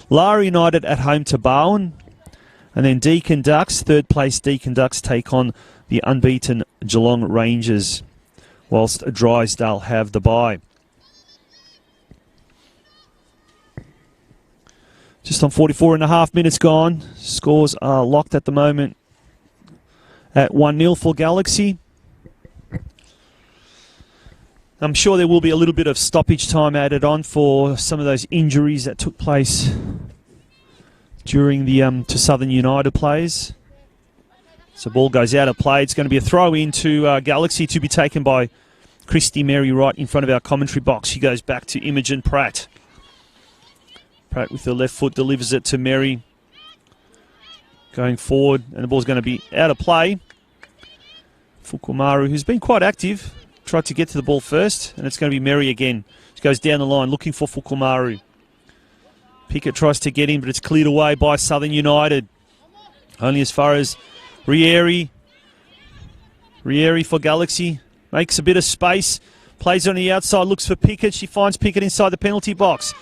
Lara United at home to Barwon. And then Deakin Ducks, third place Deakin Ducks, take on the unbeaten Geelong Rangers, whilst Drysdale have the bye. Just on 44.5 minutes gone. Scores are locked at the moment at 1-0 for Galaxy. I'm sure there will be a little bit of stoppage time added on for some of those injuries that took place during the to Southern United players. So ball goes out of play. It's going to be a throw into Galaxy to be taken by Christy Mary right in front of our commentary box. She goes back to Imogen Pratt. Pratt with the left foot delivers it to Mary. Going forward, and the ball's going to be out of play. Fukumaru, who's been quite active, tried to get to the ball first, and it's going to be Mary again. She goes down the line looking for Fukumaru. Pickett tries to get in, but it's cleared away by Southern United. Only as far as Rieri. Rieri for Galaxy. Makes a bit of space. Plays on the outside, looks for Pickett. She finds Pickett inside the penalty box.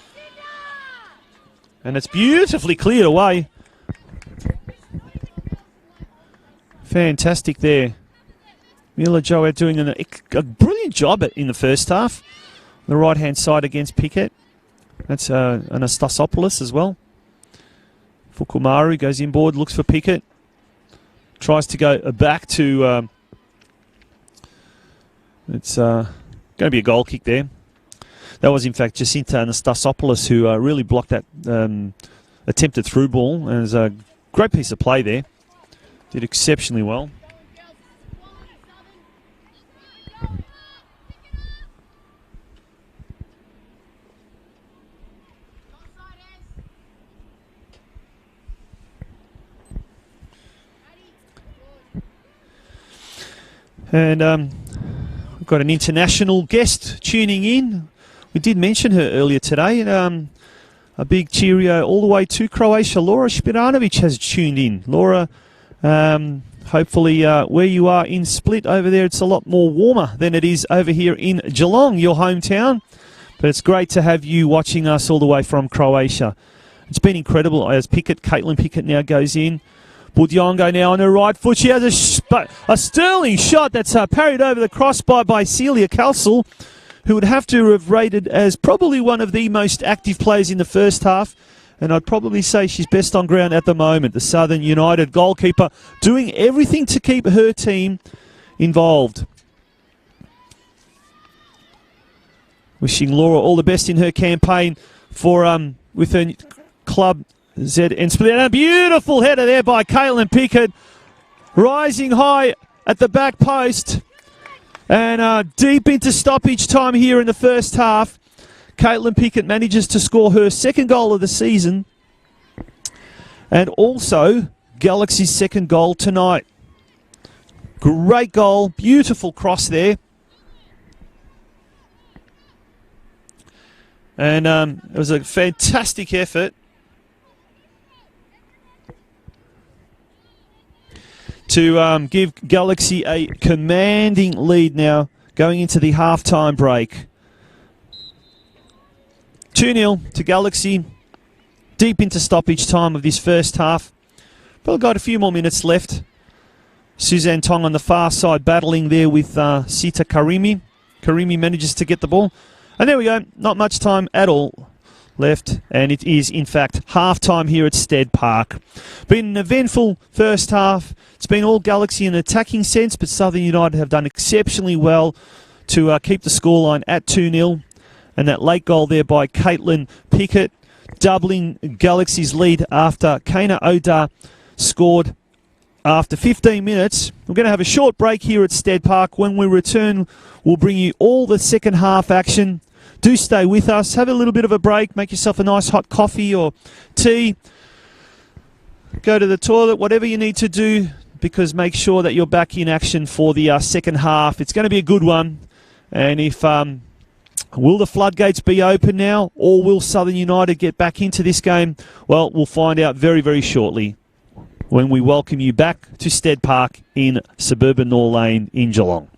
And it's beautifully cleared away. Fantastic there. Mila Joette doing a brilliant job in the first half. On the right-hand side against Pickett. That's Anastasopoulos as well. Fukumaru goes inboard, looks for Pickett. Tries to go back to... it's going to be a goal kick there. That was, in fact, Jacinta Anastasopoulos who really blocked that attempted through ball. And it was a great piece of play there. Did exceptionally well. And we've got an international guest tuning in. We did mention her earlier today. And, a big cheerio all the way to Croatia. Laura Spiranovic has tuned in. Laura, hopefully where you are in Split over there, it's a lot more warmer than it is over here in Geelong, your hometown. But it's great to have you watching us all the way from Croatia. It's been incredible as Caitlin Pickett now goes in. Budiongo now on her right foot. She has a sterling shot that's parried over the crossbar by Celia Kelsall, who would have to have rated as probably one of the most active players in the first half. And I'd probably say she's best on ground at the moment. The Southern United goalkeeper doing everything to keep her team involved. Wishing Laura all the best in her campaign for with her Club ZN Split. And a beautiful header there by Caitlin Pickett, rising high at the back post. And deep into stoppage time here in the first half. Caitlin Pickett manages to score her second goal of the season. And also Galaxy's second goal tonight. Great goal, beautiful cross there. And it was a fantastic effort to give Galaxy a commanding lead now going into the half-time break. 2-0 to Galaxy, deep into stoppage time of this first half. Probably got a few more minutes left. Suzanne Tong on the far side battling there with Sita Karimi. Karimi manages to get the ball. And there we go, not much time at all left, and it is in fact half-time here at Stead Park. Been an eventful first half. It's been all Galaxy in an attacking sense, but Southern United have done exceptionally well to keep the scoreline at 2-0. And that late goal there by Caitlin Pickett, doubling Galaxy's lead after Kana Oda scored after 15 minutes. We're going to have a short break here at Stead Park. When we return, we'll bring you all the second half action. Do stay with us. Have a little bit of a break. Make yourself a nice hot coffee or tea. Go to the toilet, whatever you need to do, because make sure that you're back in action for the second half. It's going to be a good one. And if will the floodgates be open now, or will Southern United get back into this game? Well, we'll find out very, very shortly when we welcome you back to Stead Park in suburban Nor Lane in Geelong.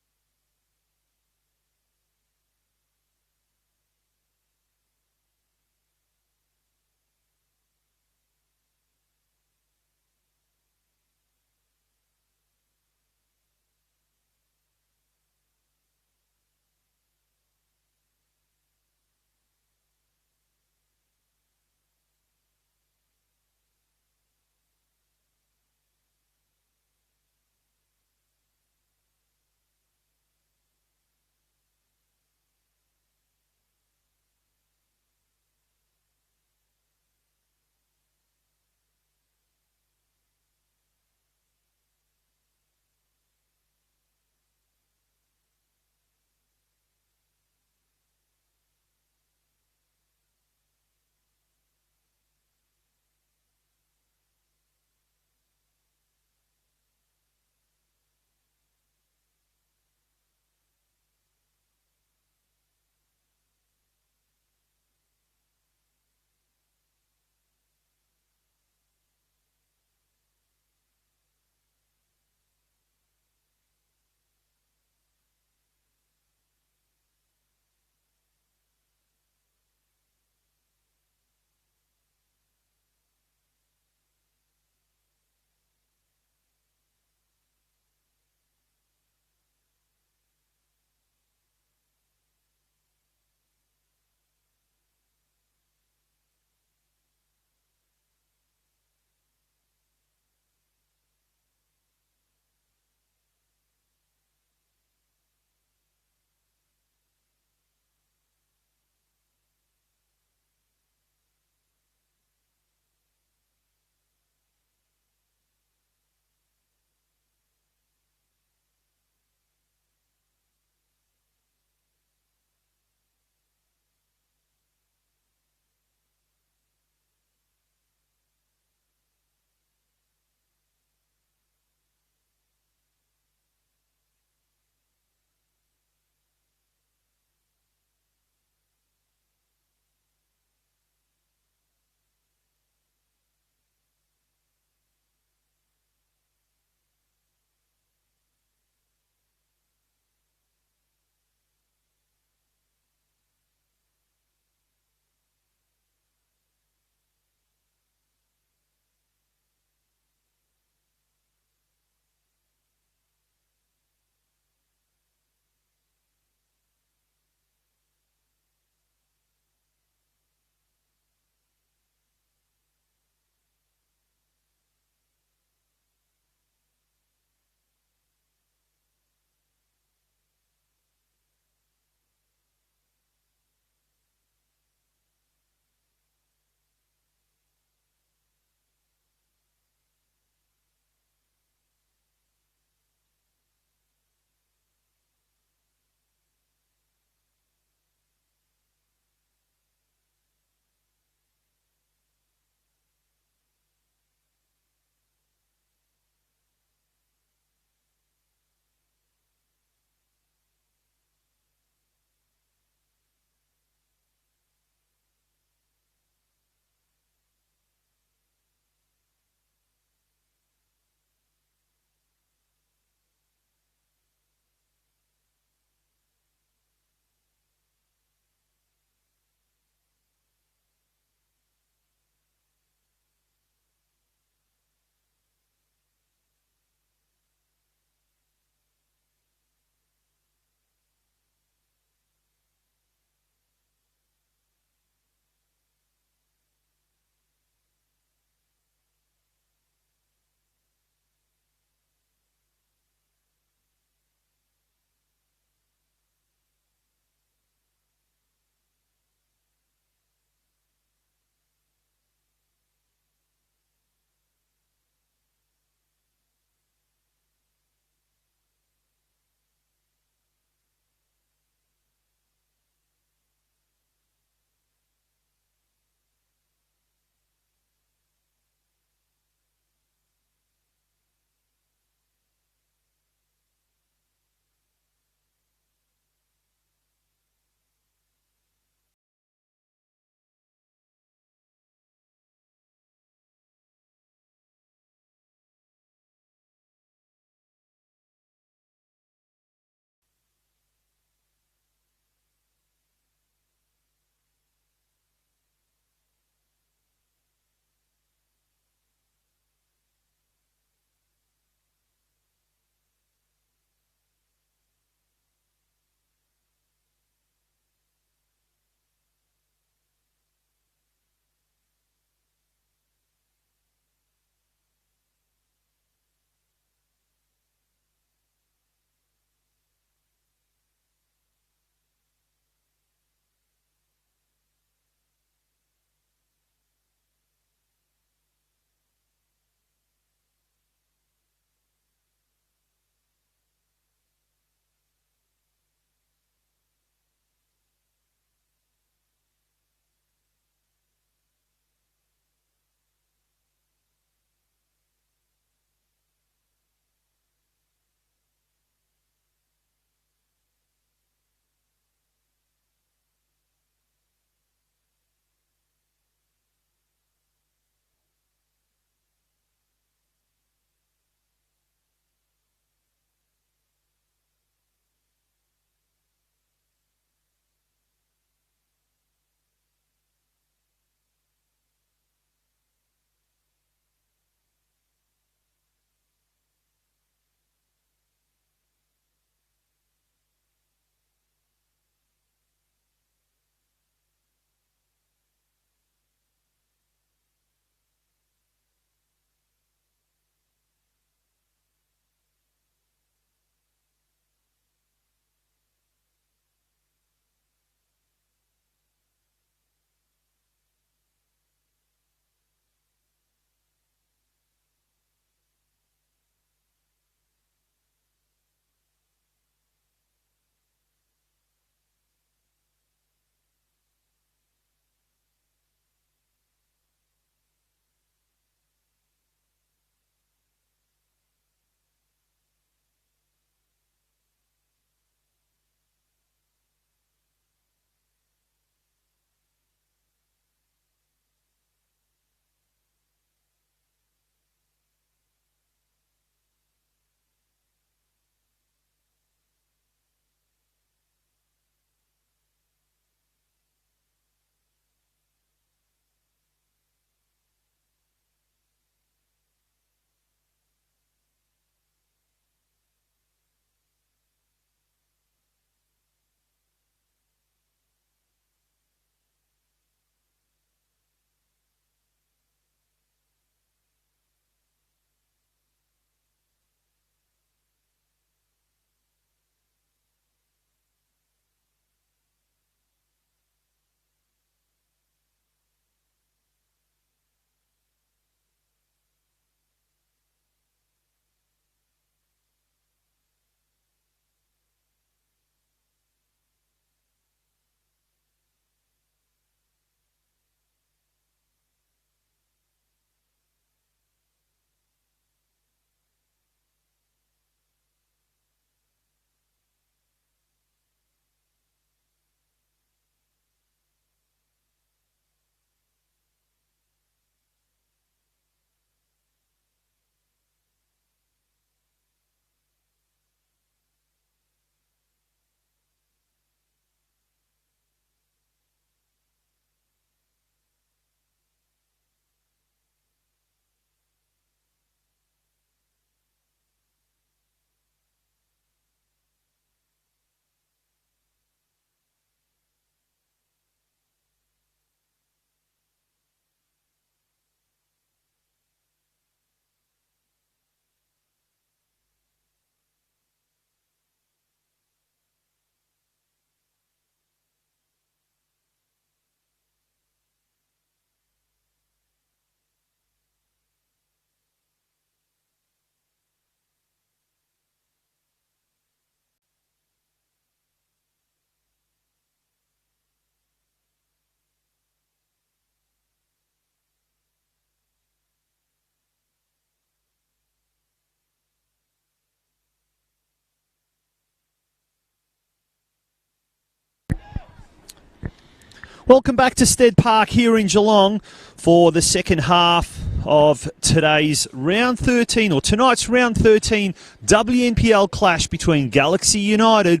Welcome back to Stead Park here in Geelong for the second half of today's round 13, or tonight's round 13 WNPL clash between Galaxy United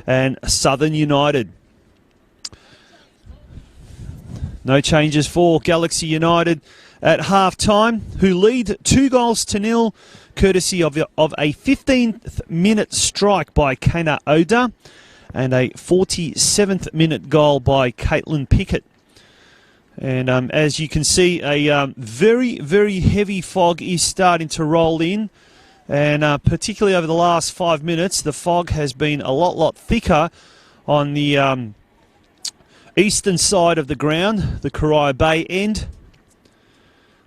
and Southern United. No changes for Galaxy United at half-time, who lead 2-0, courtesy of a 15th minute strike by Kana Oda and a 47th minute goal by Caitlin Pickett. And as you can see, a very, very heavy fog is starting to roll in. And particularly over the last 5 minutes, the fog has been a lot thicker on the eastern side of the ground, the Corio Bay end,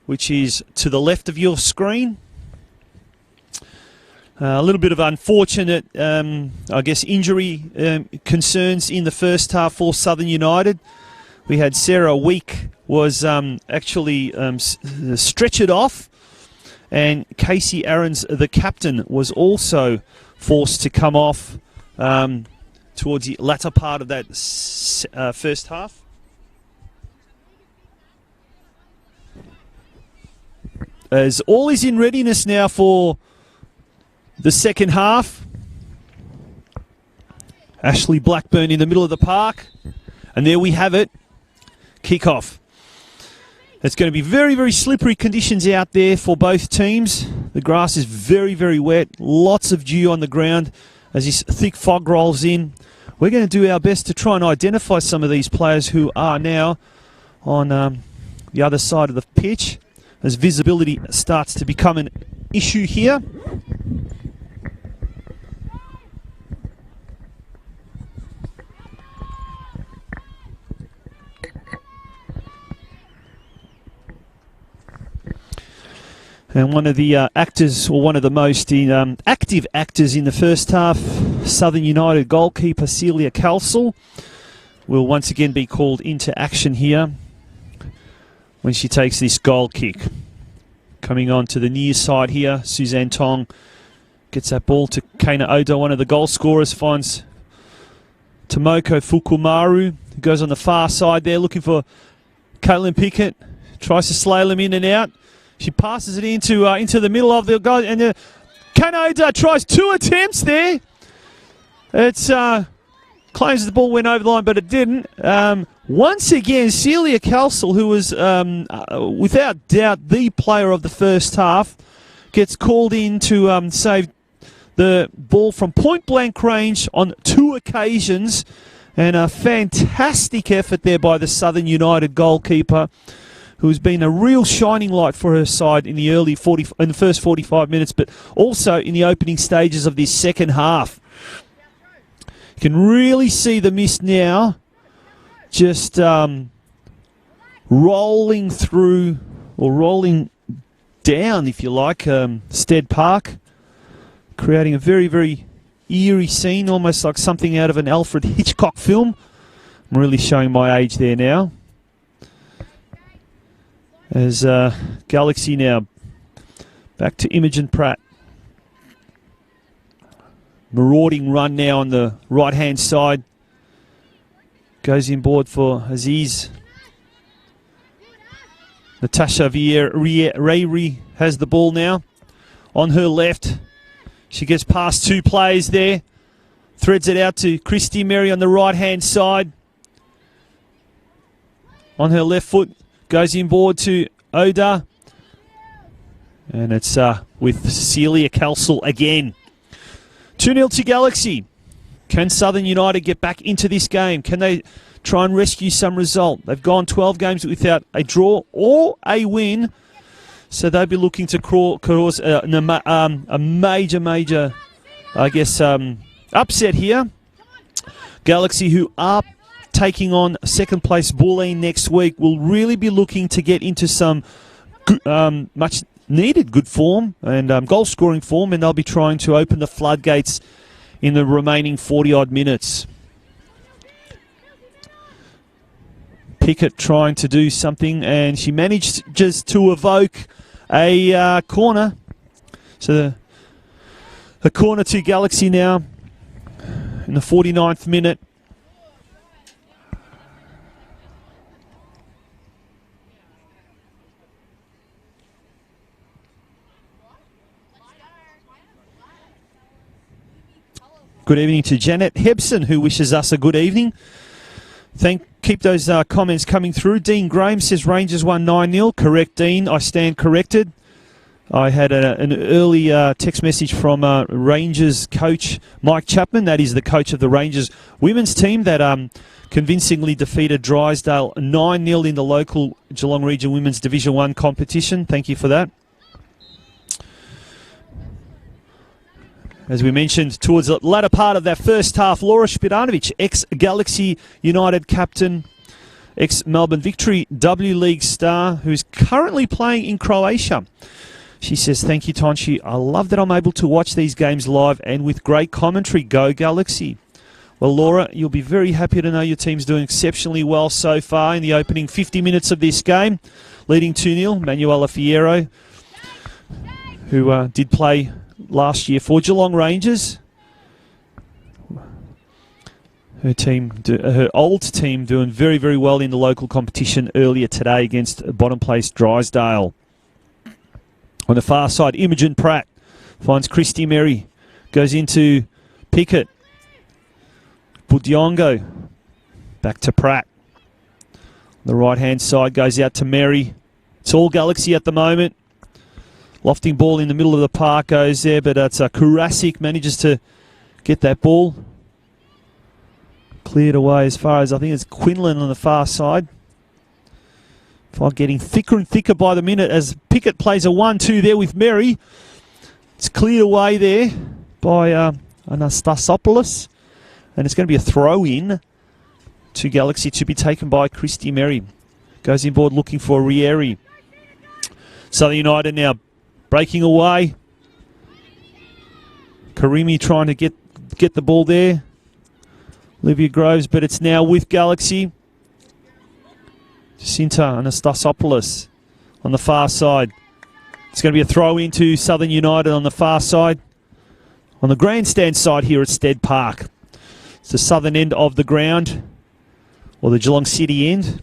which is to the left of your screen. A little bit of unfortunate, I guess, injury concerns in the first half for Southern United. We had Sarah Week was actually stretchered off, and Casey Aarons, the captain, was also forced to come off towards the latter part of that first half. As all is in readiness now for the second half. Ashley Blackburn in the middle of the park. And there we have it. Kick-off. It's going to be very, very slippery conditions out there for both teams. The grass is very, very wet. Lots of dew on the ground as this thick fog rolls in. We're going to do our best to try and identify some of these players who are now on the other side of the pitch as visibility starts to become an issue here. And one of the actors, or one of the most active actors in the first half, Southern United goalkeeper Celia Calsell, will once again be called into action here when she takes this goal kick. Coming on to the near side here, Suzanne Tong gets that ball to Kana Oda, one of the goal scorers, finds Tomoko Fukumaru, who goes on the far side there looking for Caitlin Pickett, tries to slalom in and out. She passes it into the middle of the goal, and Kana Oda tries 2 attempts there. It's claims the ball went over the line, but it didn't. Once again, Celia Calsell, who was without doubt the player of the first half, gets called in to save the ball from point-blank range on 2 occasions, and a fantastic effort there by the Southern United goalkeeper, who's been a real shining light for her side in the first 45 minutes, but also in the opening stages of this second half. You can really see the mist now just rolling through, or rolling down, if you like, Stead Park, creating a very, very eerie scene, almost like something out of an Alfred Hitchcock film. I'm really showing my age there now. As Galaxy now back to Imogen Pratt. Marauding run now on the right-hand side. Goes inboard for Aziz. Natasha Rayri has the ball now. On her left. She gets past 2 players there. Threads it out to Christy Mary on the right-hand side. On her left foot. Goes inboard to Oda. And it's with Celia Calsell again. 2-0 to Galaxy. Can Southern United get back into this game? Can they try and rescue some result? They've gone 12 games without a draw or a win. So they'll be looking to cause a major, I guess, upset here. Galaxy, who are taking on second place Bulleen next week, will really be looking to get into some much needed good form and goal scoring form, and they'll be trying to open the floodgates in the remaining 40 odd minutes. Pickett trying to do something, and she managed just to evoke a corner. So the corner to Galaxy now in the 49th minute. Good evening to Janet Hebson, who wishes us a good evening. Keep those comments coming through. Dean Graham says Rangers won 9-0. Correct, Dean. I stand corrected. I had an early text message from Rangers coach Mike Chapman. That is the coach of the Rangers women's team that convincingly defeated Drysdale 9-0 in the local Geelong Region Women's Division 1 competition. Thank you for that. As we mentioned, towards the latter part of that first half, Laura Spiranovic, ex-Galaxy United captain, ex-Melbourne Victory W League star, who's currently playing in Croatia. She says, thank you, Tonchi. I love that I'm able to watch these games live and with great commentary. Go Galaxy. Well, Laura, you'll be very happy to know your team's doing exceptionally well so far in the opening 50 minutes of this game, leading 2-0. Manuela Fierro, who did play last year for Geelong Rangers. Her old team doing very, very well in the local competition earlier today against bottom place Drysdale. On the far side, Imogen Pratt finds Christy Merry, goes into Pickett. Budiongo, back to Pratt. The right-hand side goes out to Merry. It's all Galaxy at the moment. Lofting ball in the middle of the park goes there, but it's Kurasic manages to get that ball cleared away as far as, I think it's Quinlan on the far side. Getting thicker and thicker by the minute as Pickett plays a 1-2 there with Merry. It's cleared away there by Anastasopoulos. And it's going to be a throw-in to Galaxy to be taken by Christy Merry. Goes inboard looking for Rieri. Southern United now breaking away. Karimi trying to get the ball there. Olivia Groves, but it's now with Galaxy. Jacinta Anastasopoulos on the far side. It's going to be a throw into Southern United on the far side. On the grandstand side here at Stead Park. It's the southern end of the ground, or the Geelong City end.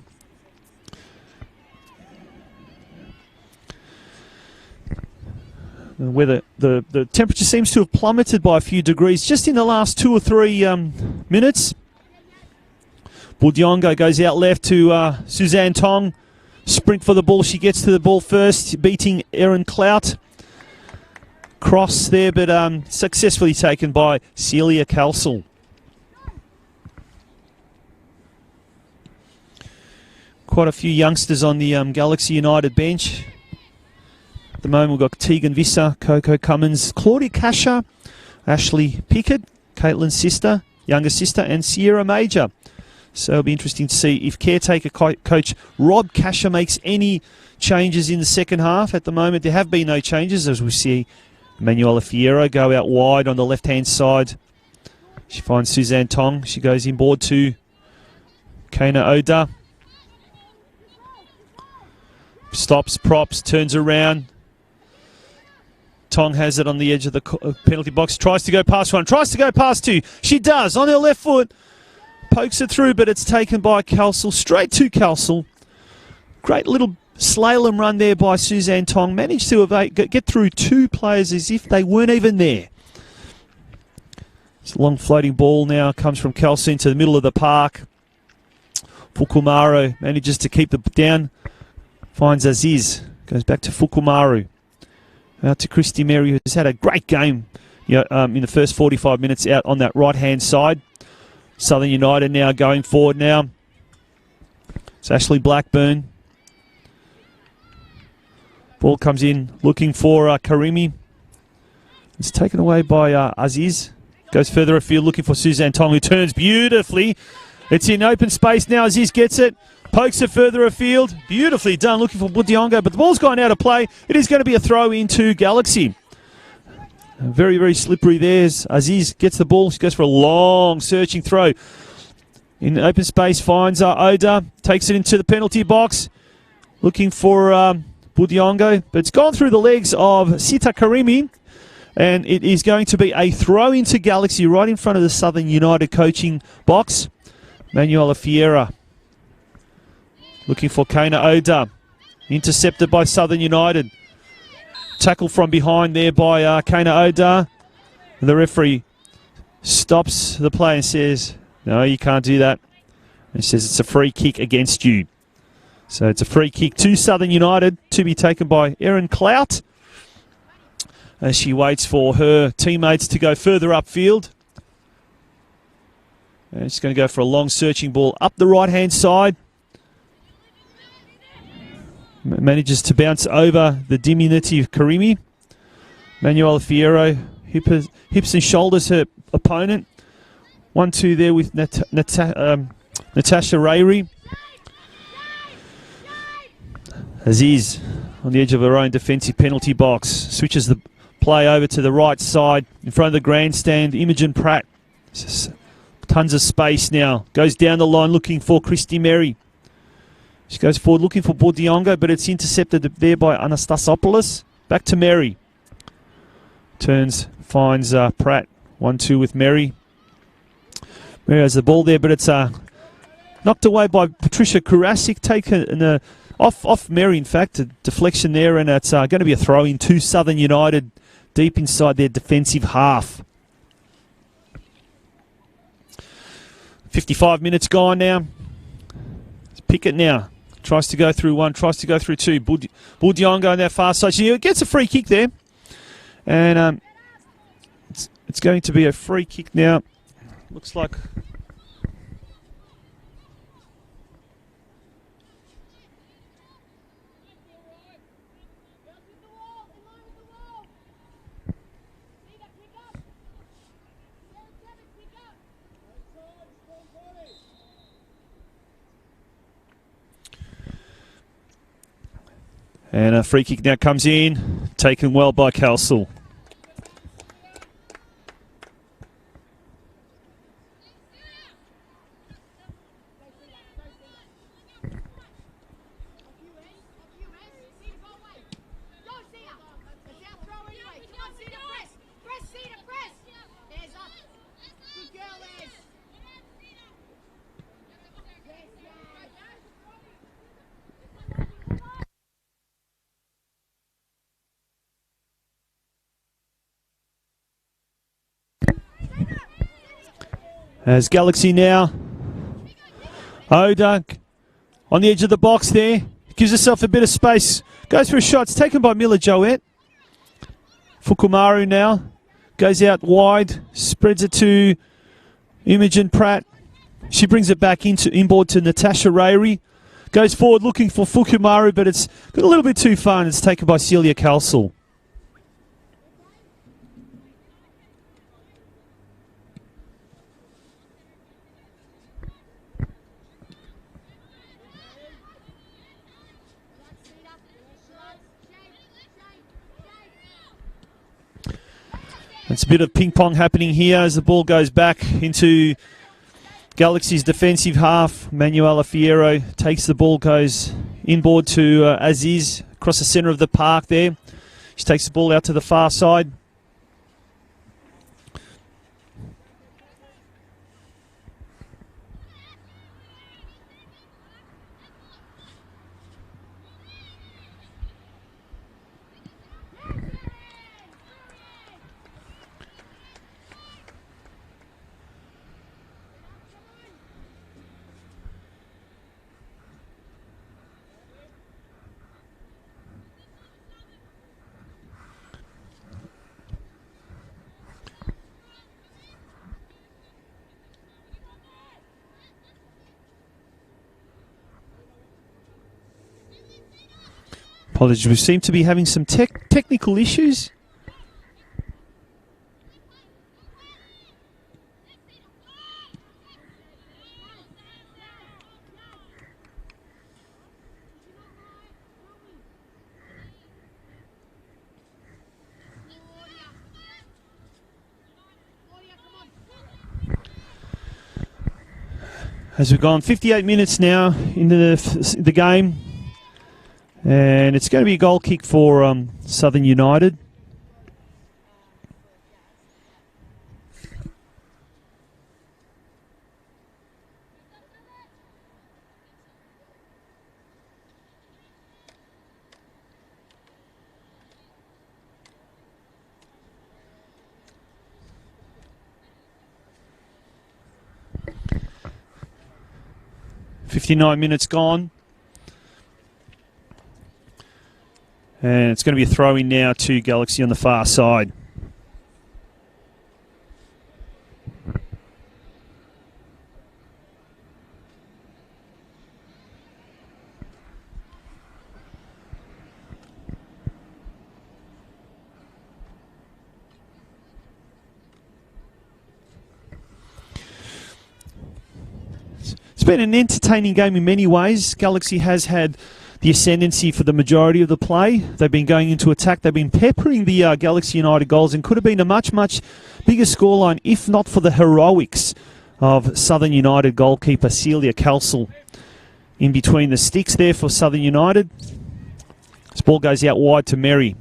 Where the temperature seems to have plummeted by a few degrees just in the last 2 or 3 minutes. Budiongo goes out left to Suzanne Tong. Sprint for the ball. She gets to the ball first, beating Erin Clout. Cross there, but successfully taken by Celia Calsel. Quite a few youngsters on the Galaxy United bench. At the moment, we've got Tegan Visser, Coco Cummins, Claudia Kasha, Ashley Pickett, Caitlin's sister, younger sister, and Sierra Major. So it'll be interesting to see if caretaker coach Rob Kasha makes any changes in the second half. At the moment, there have been no changes, as we see Manuela Fierro go out wide on the left-hand side. She finds Suzanne Tong. She goes inboard to Kana Oda. Stops, props, turns around. Tong has it on the edge of the penalty box. Tries to go past one. Tries to go past two. She does on her left foot. Pokes it through, but it's taken by Calsel. Straight to Calsel. Great little slalom run there by Suzanne Tong. Managed to get through 2 players as if they weren't even there. It's a long floating ball now. Comes from Calsel into the middle of the park. Fukumaru manages to keep the down. Finds Aziz. Goes back to Fukumaru. Out to Christy Merry, who's had a great game in the first 45 minutes out on that right-hand side. Southern United now going forward now. It's Ashley Blackburn. Ball comes in looking for Karimi. It's taken away by Aziz. Goes further afield looking for Suzanne Tong, who turns beautifully. It's in open space now. Aziz gets it. Pokes it further afield. Beautifully done. Looking for Budiongo, but the ball's gone out of play. It is going to be a throw into Galaxy. Very, very slippery there. Aziz gets the ball. She goes for a long searching throw. In open space, finds Oda. Takes it into the penalty box. Looking for Budiongo. But it's gone through the legs of Sita Karimi. And it is going to be a throw into Galaxy right in front of the Southern United coaching box. Manuela Fiera. Looking for Kana Oda. Intercepted by Southern United. Tackle from behind there by Kana Oda. And the referee stops the play and says, no, you can't do that. And says it's a free kick against you. So it's a free kick to Southern United to be taken by Erin Clout as she waits for her teammates to go further upfield. And she's going to go for a long searching ball up the right-hand side. Manages to bounce over the diminutive Karimi. Manuela Fierro hips and shoulders her opponent. 1-2 there with Natasha Rayri. Aziz on the edge of her own defensive penalty box. Switches the play over to the right side in front of the grandstand. Imogen Pratt. Tons of space now. Goes down the line looking for Christy Merry. She goes forward looking for Bordiongo, but it's intercepted there by Anastasopoulos. Back to Merry. Turns, finds Pratt. 1-2 with Merry. Merry has the ball there, but it's knocked away by Patricia Kurasic. Taken off Merry, in fact. A deflection there, and it's going to be a throw-in to Southern United deep inside their defensive half. 55 minutes gone now. Pickett now. Tries to go through one, tries to go through two. Bordiongo on that far side. She gets a free kick there. And it's going to be a free kick now. Looks like... And a free kick now comes in, taken well by Kelsall. As Galaxy now. Oda on the edge of the box there. Gives herself a bit of space. Goes for a shot. It's taken by Mila Joette. Fukumaru now. Goes out wide. Spreads it to Imogen Pratt. She brings it back inboard to Natasha Rayri. Goes forward looking for Fukumaru, but it's got a little bit too far and it's taken by Celia Kelsall. It's a bit of ping pong happening here as the ball goes back into Galaxy's defensive half. Manuela Fierro takes the ball, goes inboard to Aziz across the centre of the park there. She takes the ball out to the far side. Apologies, we seem to be having some technical issues. As we've gone 58 minutes now into the game. And it's going to be a goal kick for Southern United. 59 minutes gone. And it's going to be a throw-in now to Galaxy on the far side. It's been an entertaining game in many ways. Galaxy has had the ascendancy for the majority of the play. They've been going into attack. They've been peppering the Galaxy United goals and could have been a much, much bigger scoreline if not for the heroics of Southern United goalkeeper Celia Kelsall. In between the sticks there for Southern United. This ball goes out wide to Merry.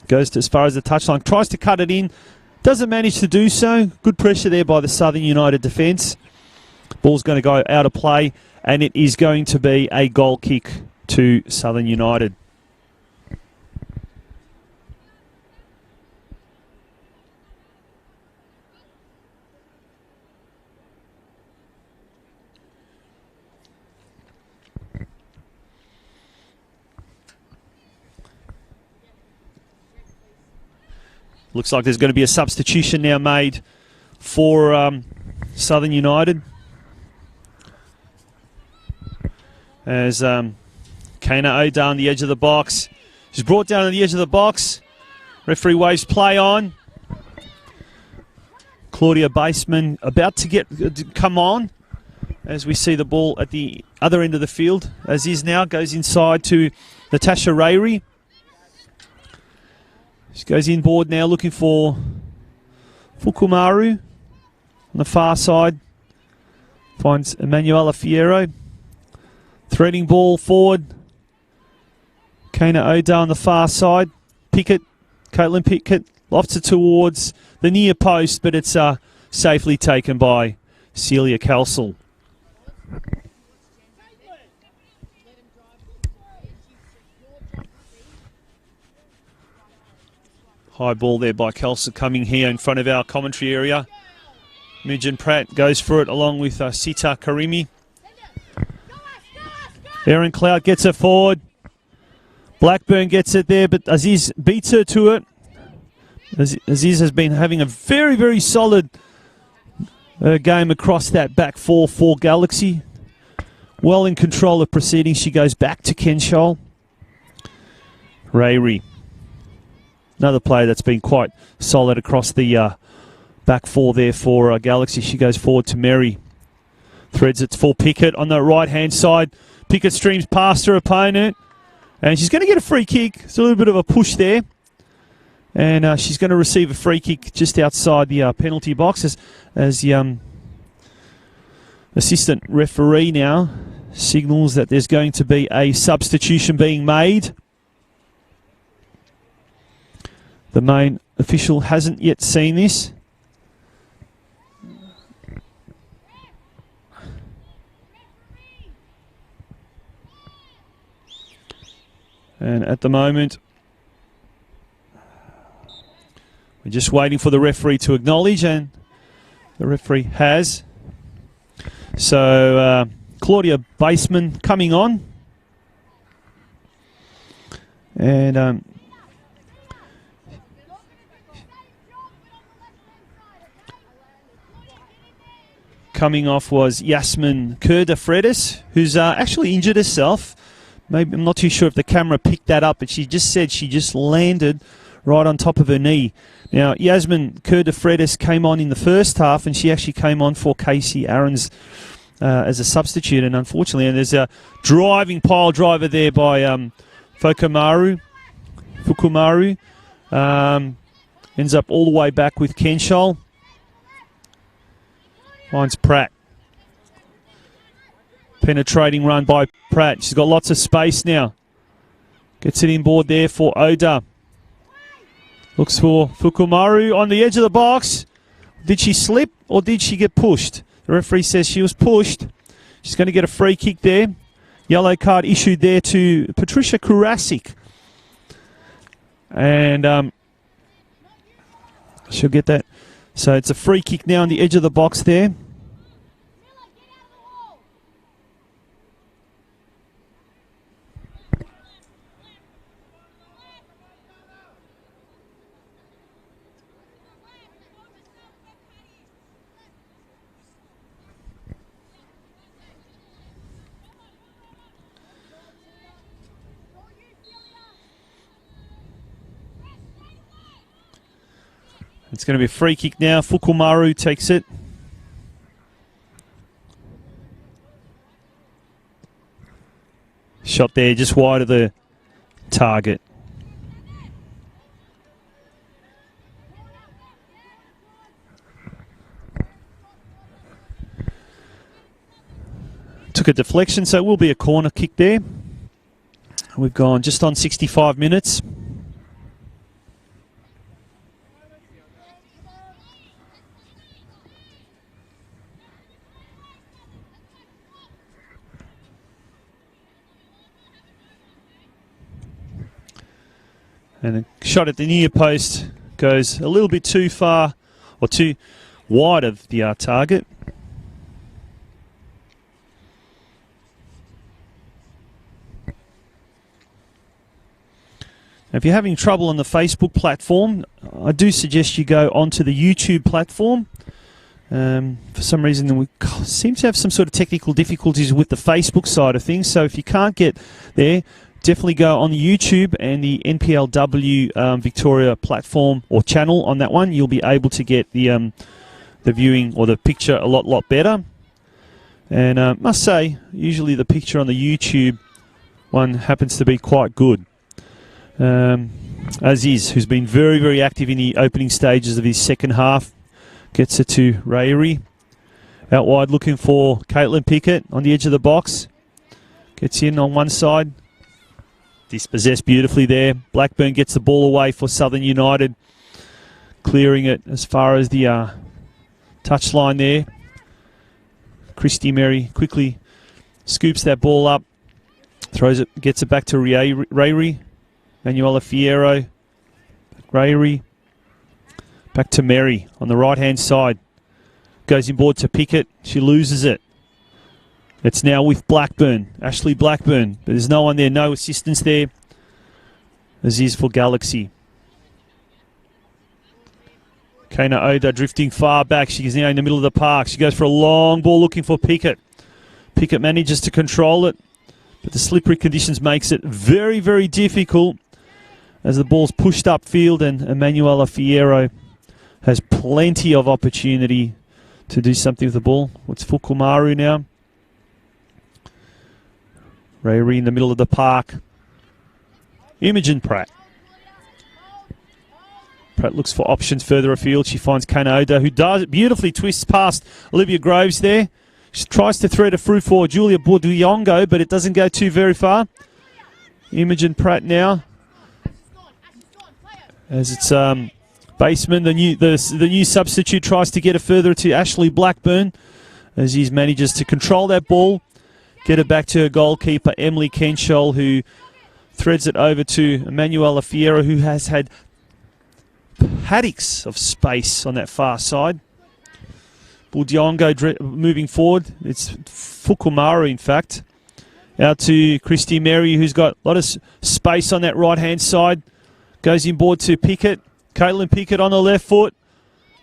Goes to as far as the touchline. Tries to cut it in. Doesn't manage to do so. Good pressure there by the Southern United defence. Ball's going to go out of play and it is going to be a goal kick to Southern United. Looks like there's going to be a substitution now made for Southern United. As Kana Oda on the edge of the box. She's brought down on the edge of the box. Referee waves play on. Claudia Baseman about to come on as we see the ball at the other end of the field. As is now, goes inside to Natasha Rayri. She goes inboard now looking for Fukumaru on the far side. Finds Emanuela Fierro. Threading ball forward. Kana Oda on the far side. Pickett, Caitlin Pickett, lofts it towards the near post, but it's safely taken by Celia Kelsall. High ball there by Kelsall coming here in front of our commentary area. Mujan Pratt goes for it along with Sita Karimi. Erin Cloud gets it forward. Blackburn gets it there, but Aziz beats her to it. Aziz has been having a very, very solid game across that back four for Galaxy. Well in control of proceedings. She goes back to Kenshall. Rayri. Another player that's been quite solid across the back four there for Galaxy. She goes forward to Merry. Threads it for Pickett on the right-hand side. Pickett streams past her opponent. And she's going to get a free kick. It's a little bit of a push there. And she's going to receive a free kick just outside the penalty box as the assistant referee now signals that there's going to be a substitution being made. The main official hasn't yet seen this. And at the moment, we're just waiting for the referee to acknowledge, and the referee has. So Claudia Baseman coming on. And coming off was Yasmin Kurda-Fredis, who's actually injured herself. Maybe, I'm not too sure if the camera picked that up, but she just said she just landed right on top of her knee. Now, Yasmin Kurda-Fredis came on in the first half, and she actually came on for Casey Aarons as a substitute. And unfortunately, and there's a driving pile driver there by Fukumaru. Ends up all the way back with Kenshall. Finds Pratt. Penetrating run by Pratt. She's got lots of space now. Gets it inboard there for Oda. Looks for Fukumaru on the edge of the box. Did she slip or did she get pushed? The referee says she was pushed. She's going to get a free kick there. Yellow card issued there to Patricia Kurasic. And she'll get that. So it's a free kick now on the edge of the box there. It's going to be a free kick now. Fukumaru takes it. Shot there just wide of the target. Took a deflection, so it will be a corner kick there. We've gone just on 65 minutes. And a shot at the near post goes a little bit too far or too wide of the target. Now, if you're having trouble on the Facebook platform, I do suggest you go onto the YouTube platform. For some reason, we seem to have some sort of technical difficulties with the Facebook side of things. So if you can't get there, definitely go on the YouTube and the NPLW Victoria platform or channel on that one. You'll be able to get the viewing or the picture a lot better. And must say, usually the picture on the YouTube one happens to be quite good. Aziz, who's been very active in the opening stages of his second half, gets it to Rayri. Out wide looking for Caitlin Pickett on the edge of the box. Gets in on one side. Dispossessed beautifully there. Blackburn gets the ball away for Southern United. Clearing it as far as the touchline there. Christy Merry quickly scoops that ball up. Throws it, gets it back to Rayri. Manuela Fierro, Rayri, back to Merry on the right-hand side. Goes inboard to Pickett. She loses it. It's now with Blackburn, Ashley Blackburn. But there's no one there, no assistance there. Aziz for Galaxy. Kana Oda drifting far back. She's now in the middle of the park. She goes for a long ball looking for Pickett. Pickett manages to control it. But the slippery conditions makes it very difficult as the ball's pushed upfield, and Emanuela Fierro has plenty of opportunity to do something with the ball. It's Fukumaru now. Rayri in the middle of the park. Imogen Pratt. Pratt looks for options further afield. She finds Kanoda, who does beautifully twists past Olivia Groves there. She tries to thread it through for Julia Borduyongo, but it doesn't go too very far. Imogen Pratt now. As it's Baseman, the new substitute, tries to get it further to Ashley Blackburn as he manages to control that ball, get it back to her goalkeeper Emily Kenshall, who threads it over to Emanuela Fierro, who has had paddocks of space on that far side. Borduyongo moving forward. It's Fukumaru, in fact. Out to Christy Merry, who's got a lot of space on that right-hand side. Goes inboard to Pickett. Caitlin Pickett on the left foot.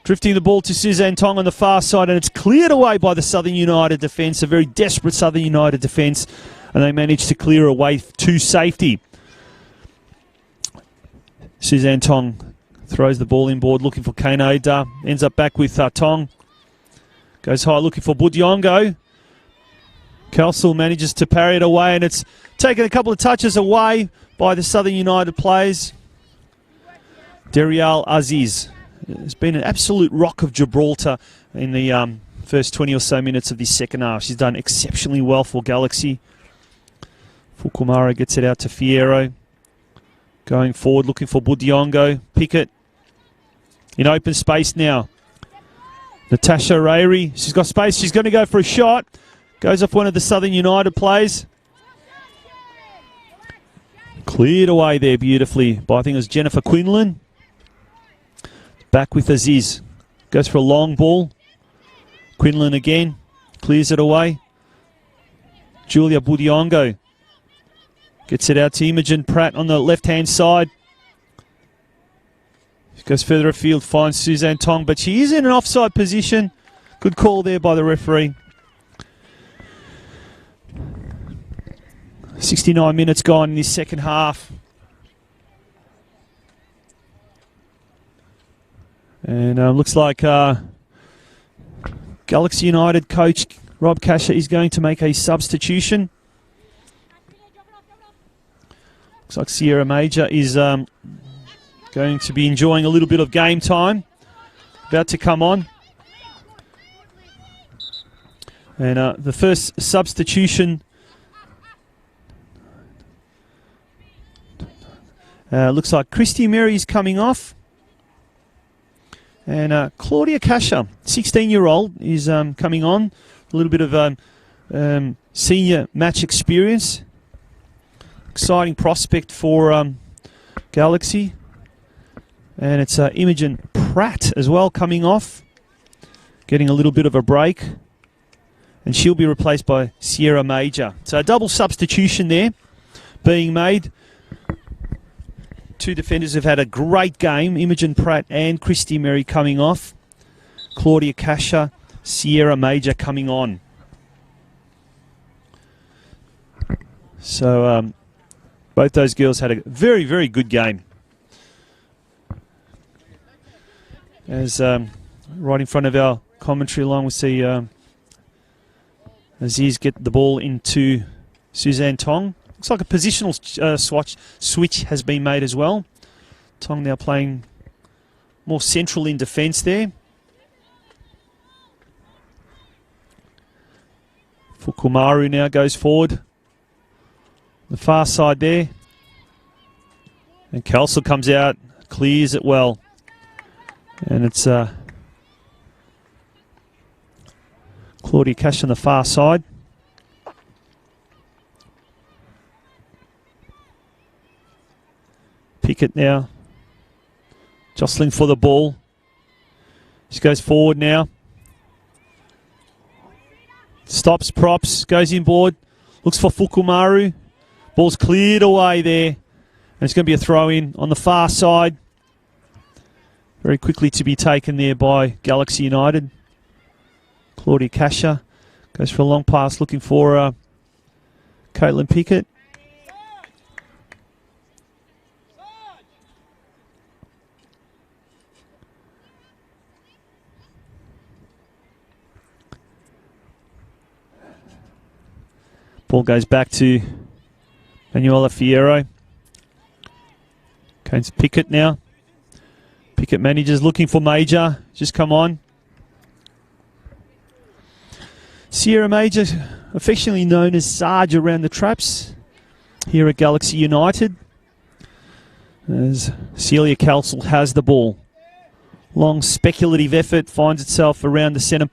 Drifting the ball to Suzanne Tong on the far side, and it's cleared away by the Southern United defence, a very desperate Southern United defence, and they managed to clear away to safety. Suzanne Tong throws the ball inboard looking for Kaneda. Ends up back with Tong. Goes high looking for Borduyongo. Kelsall manages to parry it away, and it's taken a couple of touches away by the Southern United players. Derial Aziz has been an absolute rock of Gibraltar in the first 20 or so minutes of this second half. She's done exceptionally well for Galaxy. Fukumara gets it out to Fierro. Going forward, looking for Borduyongo. Pickett in open space now. Natasha Rayri, she's got space. She's going to go for a shot. Goes off one of the Southern United players. Cleared away there beautifully by, I think it was Jennifer Quinlan. Back with Aziz. Goes for a long ball. Quinlan again. Clears it away. Julia Borduyongo gets it out to Imogen Pratt on the left-hand side. She goes further afield, finds Suzanne Tong, but she is in an offside position. Good call there by the referee. 69 minutes gone in this second half. And looks like Galaxy United coach Rob Casher is going to make a substitution. Looks like Sierra Major is going to be enjoying a little bit of game time. About to come on. And the first substitution looks like Christy Mary is coming off. And Claudia Casher, 16-year-old, is coming on. A little bit of senior match experience. Exciting prospect for Galaxy. And it's Imogen Pratt as well coming off. Getting a little bit of a break. And she'll be replaced by Sierra Major. So a double substitution there being made. Two defenders have had a great game. Imogen Pratt and Christy Mary coming off. Claudia Casher, Sierra Major coming on. So both those girls had a very, very good game. As right in front of our commentary line, we see Aziz get the ball into Suzanne Tong. Looks like a positional switch has been made as well. Tong now playing more central in defence there. Fukumaru now goes forward. The far side there. And Kelsey comes out, clears it well. And it's Claudia Cash on the far side. Pickett now. Jostling for the ball. She goes forward now. Stops, props, goes inboard. Looks for Fukumaru. Ball's cleared away there. And it's going to be a throw in on the far side. Very quickly to be taken there by Galaxy United. Claudia Casher goes for a long pass looking for Caitlin Pickett. Ball goes back to Manuela Fierro. Comes Pickett now. Pickett manages looking for Major. Just come on. Sierra Major, affectionately known as Sarge around the traps here at Galaxy United. As Celia Kelsel has the ball. Long speculative effort finds itself around the centre,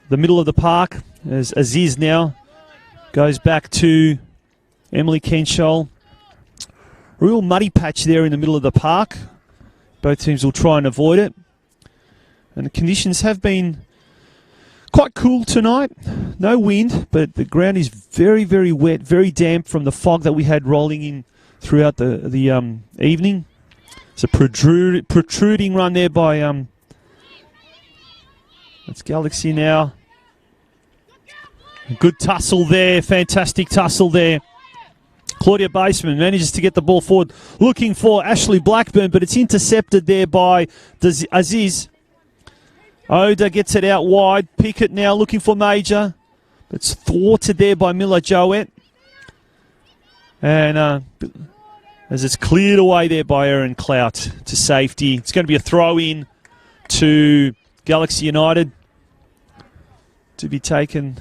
the middle of the park. As Aziz now goes back to Emily Kenshall. Real muddy patch there in the middle of the park. Both teams will try and avoid it. And the conditions have been quite cool tonight. No wind, but the ground is very, very wet, very damp from the fog that we had rolling in throughout the evening. It's a protruding run there by that's Galaxy now. Good tussle there, fantastic tussle there. Claudia Baseman manages to get the ball forward, looking for Ashley Blackburn, but it's intercepted there by Aziz. Oda gets it out wide. Pickett now looking for Major. It's thwarted there by Miller Joette. And as it's cleared away there by Erin Clout to safety. It's going to be a throw-in to Galaxy United to be taken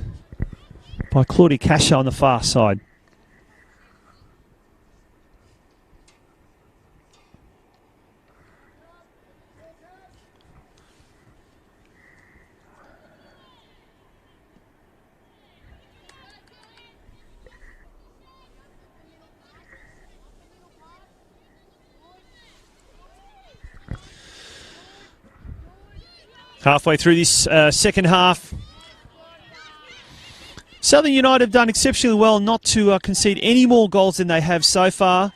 by Claudia Casher on the far side. Halfway through this second half. Southern United have done exceptionally well not to concede any more goals than they have so far.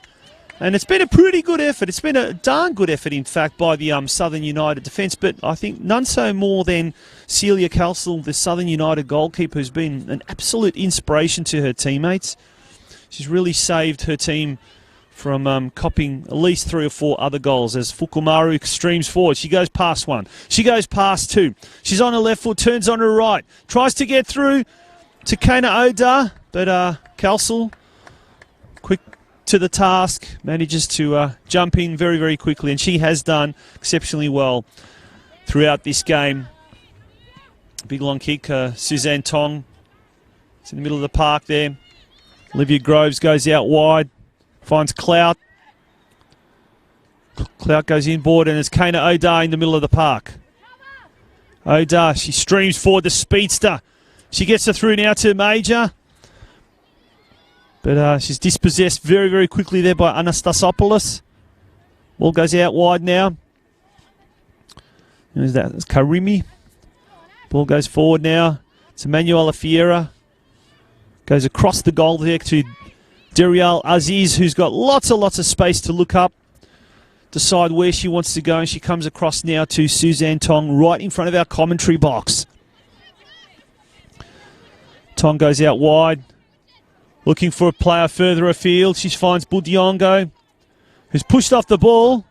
And it's been a pretty good effort. It's been a darn good effort, in fact, by the Southern United defence. But I think none so more than Celia Kelsel, the Southern United goalkeeper, who's been an absolute inspiration to her teammates. She's really saved her team from copying at least 3 or 4 other goals as Fukumaru streams forward. She goes past one. She goes past two. She's on her left foot, turns on her right. Tries to get through to Kana Oda, but Kelsel, quick to the task, manages to jump in very, very quickly, and she has done exceptionally well throughout this game. Big long kick, Suzanne Tong. It's in the middle of the park there. Olivia Groves goes out wide, finds Clout. Clout goes inboard, and it's Kana Oda in the middle of the park. Oda, she streams forward, the speedster. She gets her through now to Major. But she's dispossessed very, very quickly there by Anastasopoulos. Ball goes out wide now. Who's that? It's Karimi. Ball goes forward now. It's Emanuela Fiera. Goes across the goal there to Derial Aziz, who's got lots of space to look up, decide where she wants to go, and she comes across now to Suzanne Tong right in front of our commentary box. Tong goes out wide, looking for a player further afield. She finds Budiongo, who's pushed off the ball,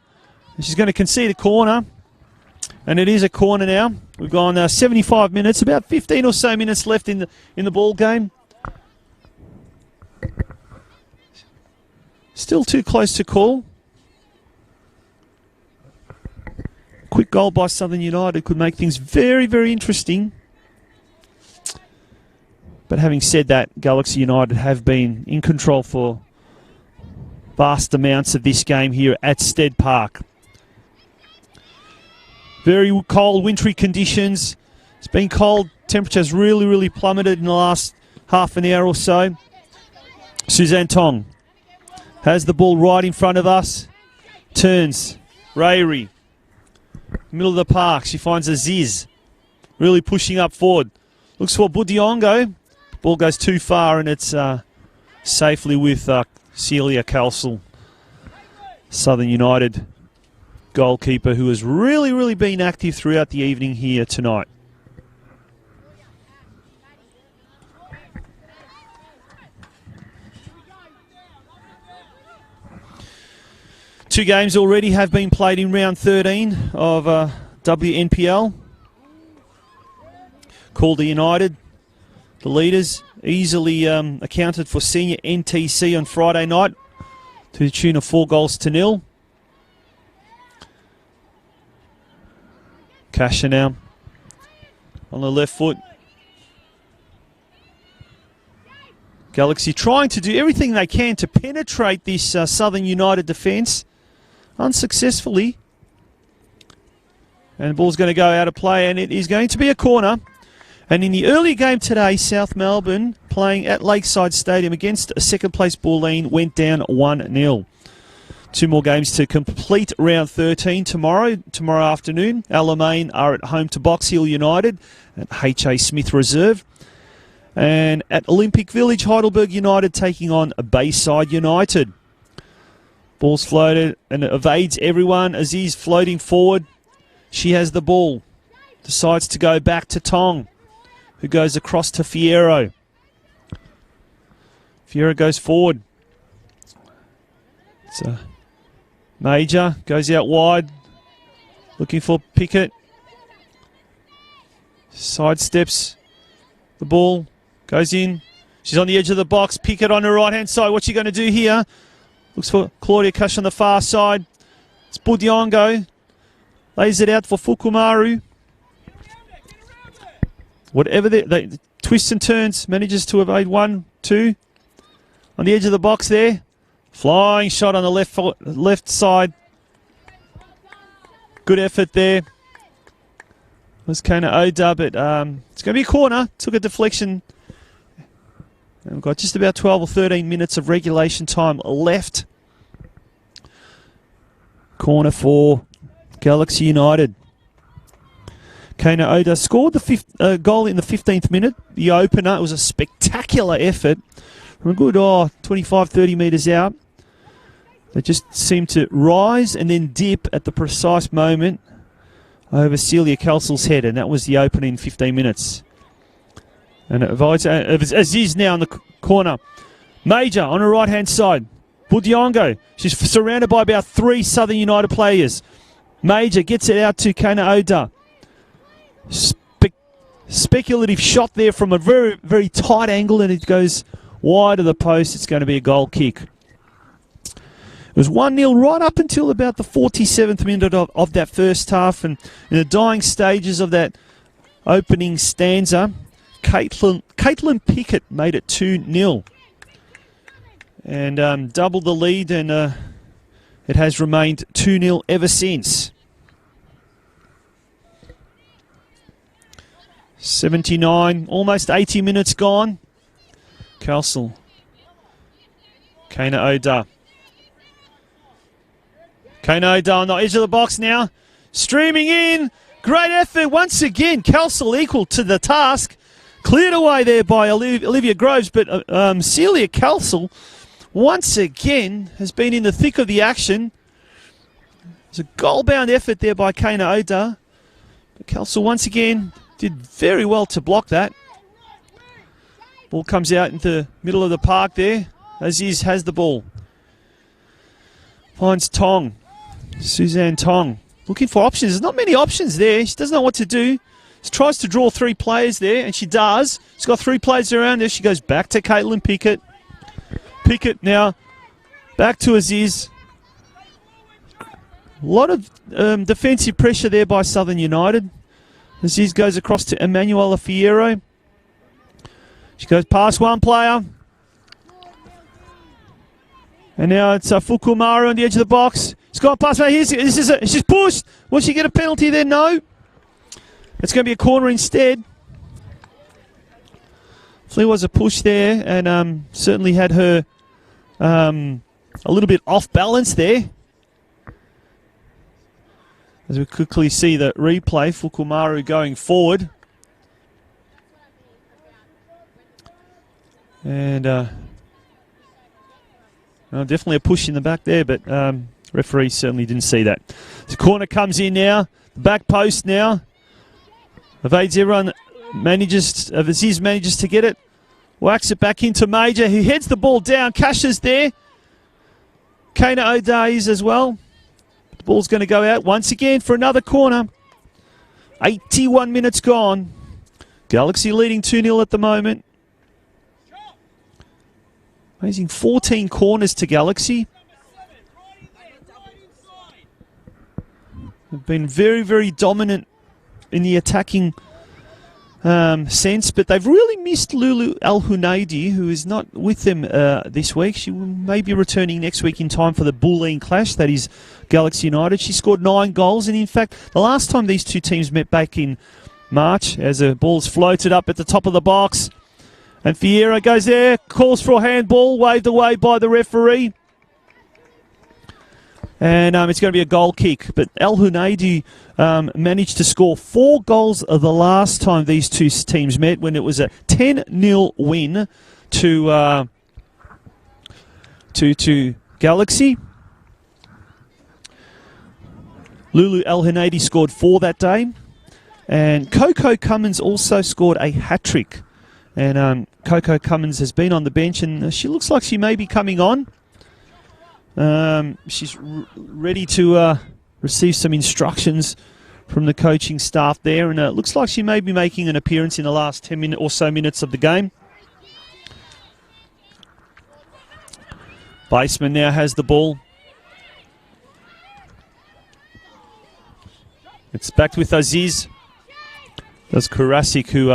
and she's going to concede a corner. And it is a corner now. We've gone 75 minutes, about 15 or so minutes left in the ball game. Still too close to call. Quick goal by Southern United could make things very, very interesting. But having said that, Galaxy United have been in control for vast amounts of this game here at Stead Park. Very cold, wintry conditions. It's been cold. Temperature's really, really plummeted in the last half an hour or so. Suzanne Tong has the ball right in front of us. Turns. Rayri. Middle of the park. She finds Aziz. Really pushing up forward. Looks for Budiongo. Ball goes too far, and it's safely with Celia Kelsel, Southern United goalkeeper, who has really, really been active throughout the evening here tonight. Two games already have been played in round 13 of WNPL. Calder United, the leaders, easily accounted for senior NTC on Friday night to the tune of 4-0. Kasha now on the left foot. Galaxy trying to do everything they can to penetrate this Southern United defence, unsuccessfully. And the ball's going to go out of play, and it is going to be a corner. And in the early game today, South Melbourne, playing at Lakeside Stadium against a second-place Bulleen, went down 1-0. Two more games to complete round 13 tomorrow afternoon. Alamein are at home to Box Hill United at H.A. Smith Reserve. And at Olympic Village, Heidelberg United taking on Bayside United. Ball's floated and it evades everyone. Aziz floating forward. She has the ball. Decides to go back to Tong, who goes across to Fierro. Fierro goes forward. It's a Major, goes out wide, looking for Pickett. Sidesteps the ball, goes in. She's on the edge of the box. Pickett on her right-hand side. What's she going to do here? Looks for Claudia Cush on the far side. It's Budiongo. Lays it out for Fukumaru. Whatever they twists and turns, manages to evade 1, 2. On the edge of the box there. Flying shot on the left side. Good effort there. Was Kana Oda, but it's going to be a corner. Took a deflection. And we've got just about 12 or 13 minutes of regulation time left. Corner for Galaxy United. Kana Oda scored the fifth goal in the 15th minute. The opener. It was a spectacular effort from a good 25, 30 metres out. They just seemed to rise and then dip at the precise moment over Celia Kelsel's head, and that was the opener in 15 minutes. And Aziz now in the corner. Major on her right-hand side. Budiongo. She's surrounded by about 3 Southern United players. Major gets it out to Kana Oda. Speculative shot there from a very, very tight angle, and it goes wide of the post. It's going to be a goal kick. It was 1-0 right up until about the 47th minute of that first half, and in the dying stages of that opening stanza, Caitlin Pickett made it 2-0 and doubled the lead, and it has remained 2-0 ever since. 79, almost 80 minutes gone. Kelsel. Kana Oda. Kana Oda on the edge of the box now. Streaming in. Great effort once again. Kelsel equal to the task. Cleared away there by Olivia Groves, but Celia Kelsel once again has been in the thick of the action. There's a goal-bound effort there by Kana Oda. But Kelsel once again did very well to block that. Ball comes out into the middle of the park there. Aziz has the ball. Finds Tong. Suzanne Tong. Looking for options. There's not many options there. She doesn't know what to do. She tries to draw 3 players there, and she does. She's got 3 players around there. She goes back to Caitlin Pickett. Pickett now back to Aziz. A lot of defensive pressure there by Southern United. Aziz goes across to Emanuela Fierro. She goes past one player. And now it's Fukumaru on the edge of the box. It's gone past her. She's pushed. Will she get a penalty there? No. It's going to be a corner instead. Flea was a push there, and certainly had her a little bit off balance there. As we quickly see the replay, Fukumaru going forward. And definitely a push in the back there, but referee certainly didn't see that. The corner comes in now. The back post now. Evades everyone. Aziz manages to get it. Whacks it back into Major. He heads the ball down. Cashes there. Kana O'Days as well. The ball's going to go out once again for another corner. 81 minutes gone. Galaxy leading 2-0 at the moment. Amazing 14 corners to Galaxy. They've been very, very dominant in the attacking sense, but they've really missed Lulu Al-Hunaidi, who is not with them this week. She may be returning next week in time for the Bulleen clash, that is Galaxy United. She scored 9 goals, and in fact, the last time these two teams met back in March, as the ball's floated up at the top of the box, and Fierro goes there, calls for a handball, waved away by the referee. And it's going to be a goal kick. But Al Hunaidi managed to score 4 goals the last time these two teams met, when it was a 10-0 win to Galaxy. Lulu Al Hunaidi scored 4 that day. And Coco Cummins also scored a hat-trick. And Coco Cummins has been on the bench, and she looks like she may be coming on. She's ready to receive some instructions from the coaching staff there, and it looks like she may be making an appearance in the last 10 minutes or so minutes of the game. Baseman now has the ball. It's back with Aziz. That's Karasik, who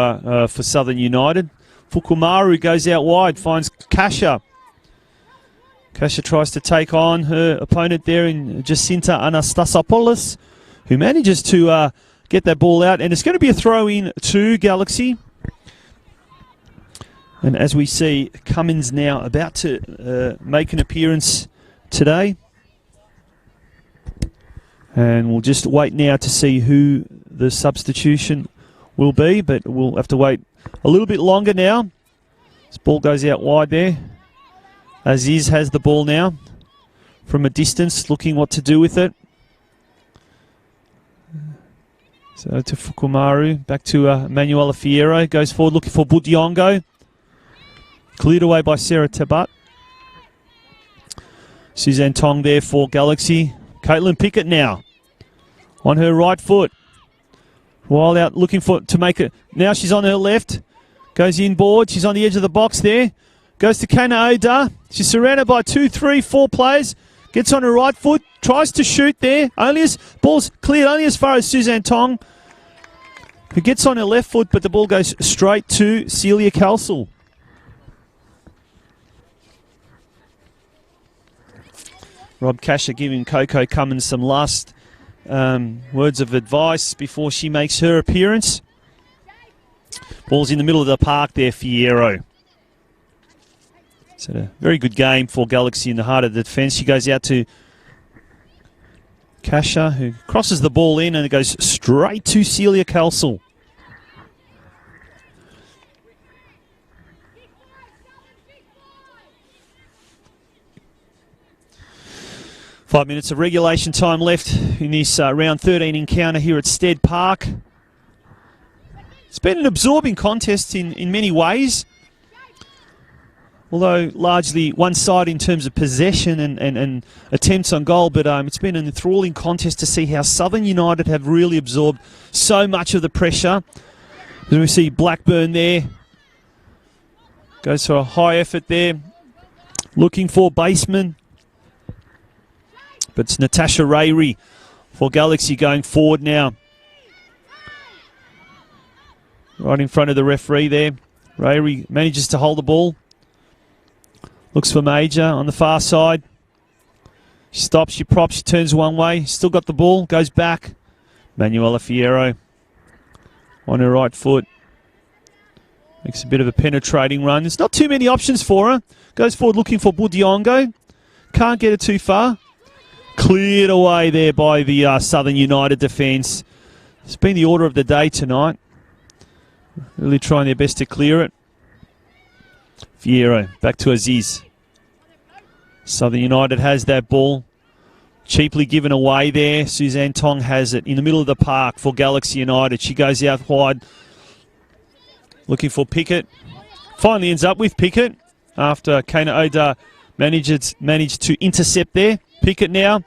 for Southern United. Fukumaru goes out wide, finds Kasha. Kasha tries to take on her opponent there in Jacinta Anastasopoulos, who manages to get that ball out. And it's going to be a throw-in to Galaxy. And as we see, Cummins now about to make an appearance today. And we'll just wait now to see who the substitution will be, but we'll have to wait a little bit longer now. This ball goes out wide there. Aziz has the ball now from a distance, looking what to do with it. So to Fukumaru, back to Manuela Fierro, goes forward looking for Budiongo. Cleared away by Sarah Tabat. Suzanne Tong there for Galaxy. Caitlin Pickett now on her right foot. While out looking to make it. Now she's on her left. Goes inboard. She's on the edge of the box there. Goes to Kana Oda. She's surrounded by 2, 3, 4 players. Gets on her right foot. Tries to shoot there. Ball's cleared only as far as Suzanne Tong, who gets on her left foot, but the ball goes straight to Celia Kelsall. Rob Casher giving Coco Cummins some last words of advice before she makes her appearance. Ball's in the middle of the park there, Fierro. It's a very good game for Galaxy in the heart of the defence. She goes out to Casher, who crosses the ball in, and it goes straight to Celia Kelsall. Five minutes of regulation time left in this round 13 encounter here at Stead Park. It's been an absorbing contest in many ways, although largely one side in terms of possession and attempts on goal, but it's been an enthralling contest to see how Southern United have really absorbed so much of the pressure. As we see Blackburn there, goes for a high effort there, looking for Baseman. But it's Natasha Rayri for Galaxy going forward now. Right in front of the referee there. Rayri manages to hold the ball. Looks for Major on the far side. She stops, she props, she turns one way. Still got the ball, goes back. Manuela Fierro on her right foot. Makes a bit of a penetrating run. There's not too many options for her. Goes forward looking for Budiongo. Can't get it too far. Cleared away there by the Southern United defence. It's been the order of the day tonight. Really trying their best to clear it. Fierro back to Aziz. Southern United has that ball. Cheaply given away there. Suzanne Tong has it in the middle of the park for Galaxy United. She goes out wide looking for Pickett. Finally ends up with Pickett after Kana Oda managed to intercept there. Pickett now.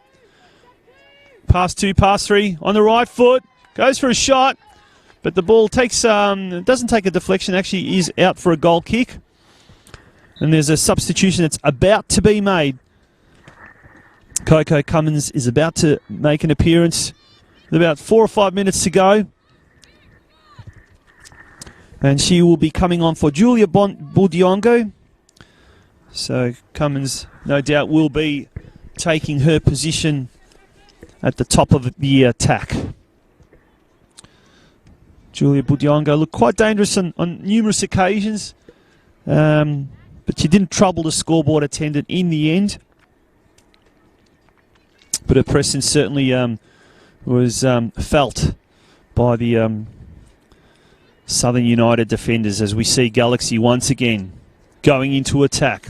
Pass 2, pass 3 on the right foot. Goes for a shot, but the ball doesn't take a deflection. Actually is out for a goal kick. And there's a substitution that's about to be made. Coco Cummins is about to make an appearance. With about 4 or 5 minutes to go. And she will be coming on for Julia Budiongo. So Cummins, no doubt, will be taking her position at the top of the attack. Julia Budiongo looked quite dangerous on numerous occasions, but she didn't trouble the scoreboard attendant in the end. But her presence certainly was felt by the Southern United defenders as we see Galaxy once again going into attack.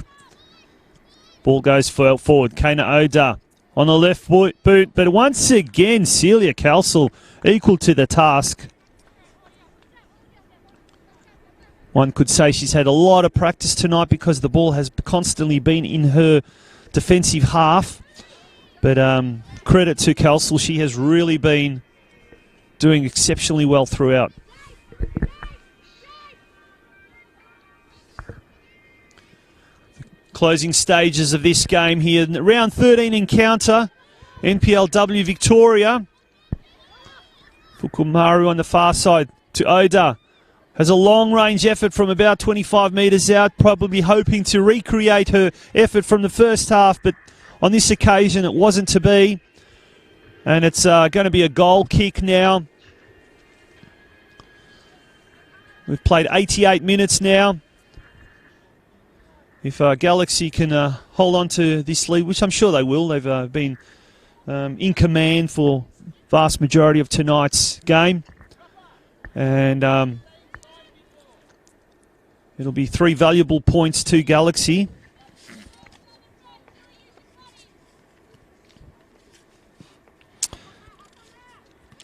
Ball goes forward. Kana Oda on the left boot. But once again, Celia Kelsall equal to the task. One could say she's had a lot of practice tonight because the ball has constantly been in her defensive half. But credit to Kelsall. She has really been doing exceptionally well throughout. Closing stages of this game here. Round 13 encounter. NPLW Victoria. Fukumaru on the far side to Oda. Has a long-range effort from about 25 metres out. Probably hoping to recreate her effort from the first half. But on this occasion, it wasn't to be. And it's going to be a goal kick now. We've played 88 minutes now. If Galaxy can hold on to this lead, which I'm sure they will. They've been in command for vast majority of tonight's game. And it'll be 3 valuable points to Galaxy.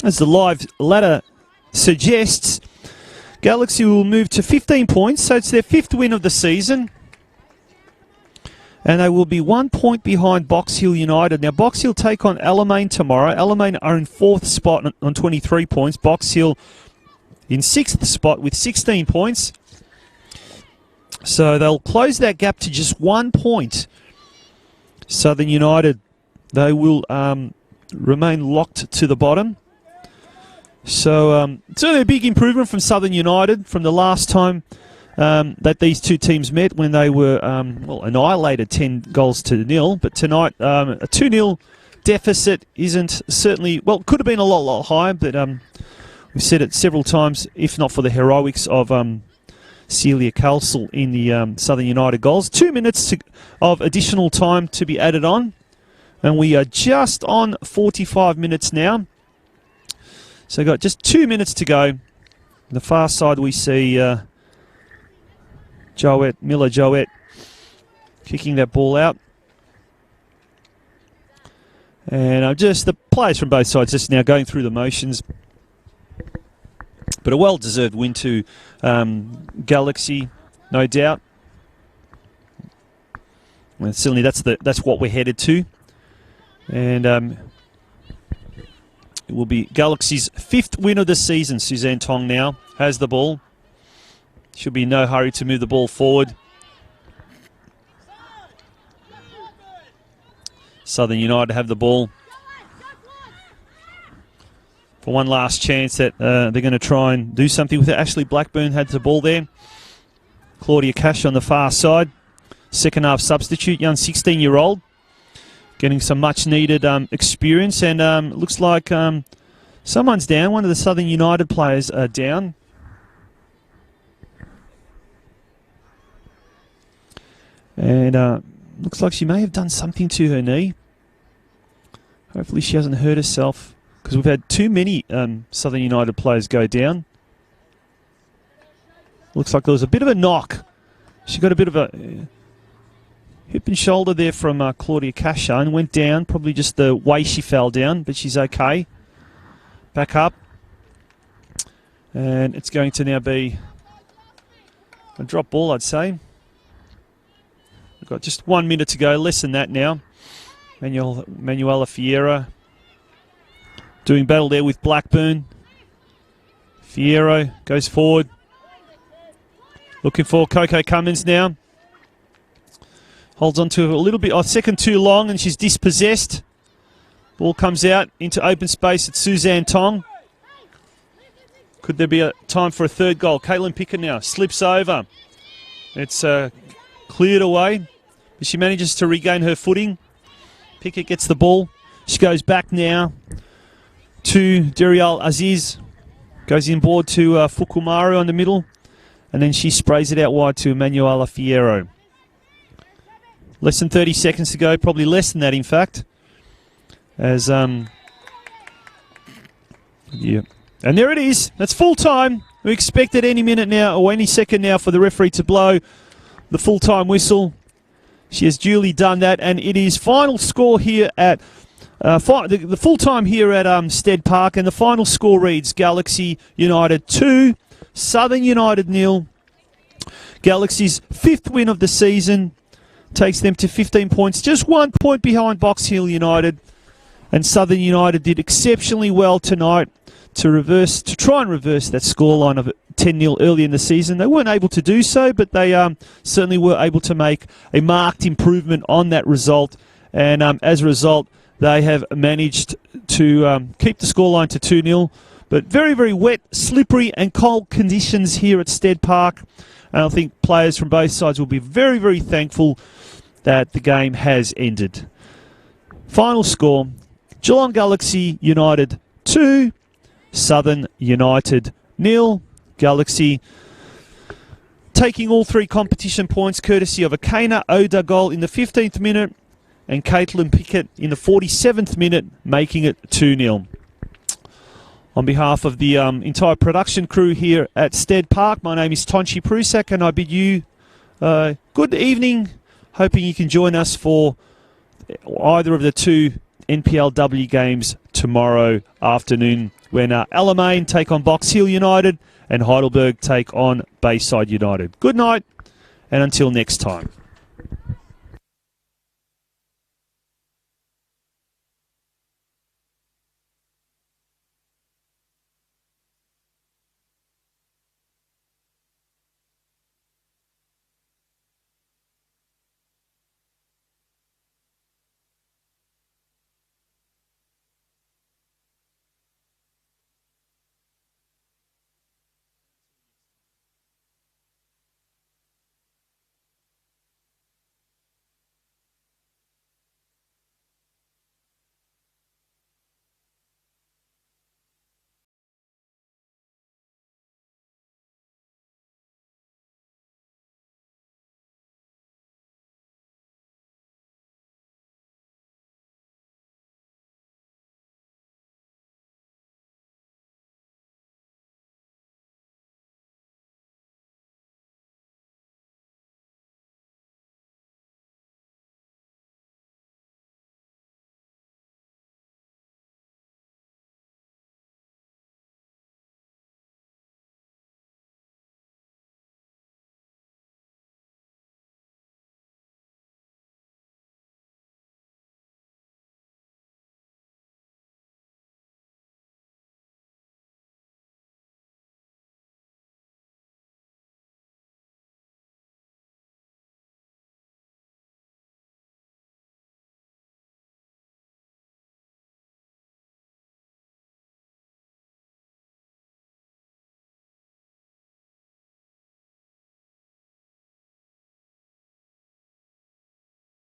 As the live ladder suggests, Galaxy will move to 15 points, so it's their 5th win of the season. And they will be 1 point behind Box Hill United. Now, Box Hill take on Alamein tomorrow. Alamein are in 4th spot on 23 points. Box Hill in 6th spot with 16 points. So they'll close that gap to just 1 point. Southern United, they will remain locked to the bottom. So certainly a big improvement from Southern United from the last time that these two teams met, when they were annihilated 10 goals to nil. But tonight, a 2-0 deficit isn't certainly, well, could have been a lot higher, but we've said it several times, if not for the heroics of Celia Calsel in the Southern United goals. 2 minutes of additional time to be added on, and we are just on 45 minutes now. So got just 2 minutes to go. On the far side we see Miller Joette kicking that ball out. And just the players from both sides just now going through the motions. But a well-deserved win to Galaxy, no doubt. Well, certainly that's what we're headed to. And it will be Galaxy's 5th win of the season. Suzanne Tong now has the ball. Should be in no hurry to move the ball forward. Southern United have the ball for one last chance that they're going to try and do something with it. Ashley Blackburn had the ball there. Claudia Cash on the far side. Second half substitute, young 16-year-old. Getting some much-needed experience. And looks like someone's down. One of the Southern United players are down. And looks like she may have done something to her knee. Hopefully she hasn't hurt herself, because we've had too many Southern United players go down. Looks like there was a bit of a knock. She got a bit of a hip and shoulder there from Claudia Casha and went down. Probably just the way she fell down, but she's okay. Back up. And it's going to now be a drop ball, I'd say. We've got just 1 minute to go, less than that now. Manuela Fierro doing battle there with Blackburn. Fierro goes forward. Looking for Coco Cummins now. Holds on to a little bit, a second too long, and she's dispossessed. Ball comes out into open space at Suzanne Tong. Could there be a time for a third goal? Caitlin Pickett now slips over. It's cleared away. But she manages to regain her footing. Pickett gets the ball. She goes back now to Derial Aziz. Goes inboard to Fukumaru on the middle. And then she sprays it out wide to Emanuela Fierro. Less than 30 seconds to go. Probably less than that, in fact. As, yeah. And there it is. That's full time. We expect it any minute now, or any second now, for the referee to blow the full-time whistle. She has duly done that, and it is final score here at the full time here at Stead Park, and the final score reads Galaxy United 2, Southern United 0. Galaxy's 5th win of the season takes them to 15 points, just 1 point behind Box Hill United, and Southern United did exceptionally well tonight to try and reverse that scoreline of 10-0 early in the season. They weren't able to do so, but they certainly were able to make a marked improvement on that result. And as a result, they have managed to keep the scoreline to 2-0. But very, very wet, slippery and cold conditions here at Stead Park. And I think players from both sides will be very, very thankful that the game has ended. Final score, Geelong Galaxy United 2, Southern United 0. Galaxy taking all 3 competition points courtesy of a Kana Oda goal in the 15th minute and Caitlin Pickett in the 47th minute, making it 2-0. On behalf of the entire production crew here at Stead Park, my name is Tonchi Prusak, and I bid you good evening, hoping you can join us for either of the 2 NPLW games tomorrow afternoon, when Alamein take on Box Hill United and Heidelberg take on Bayside United. Good night, and until next time.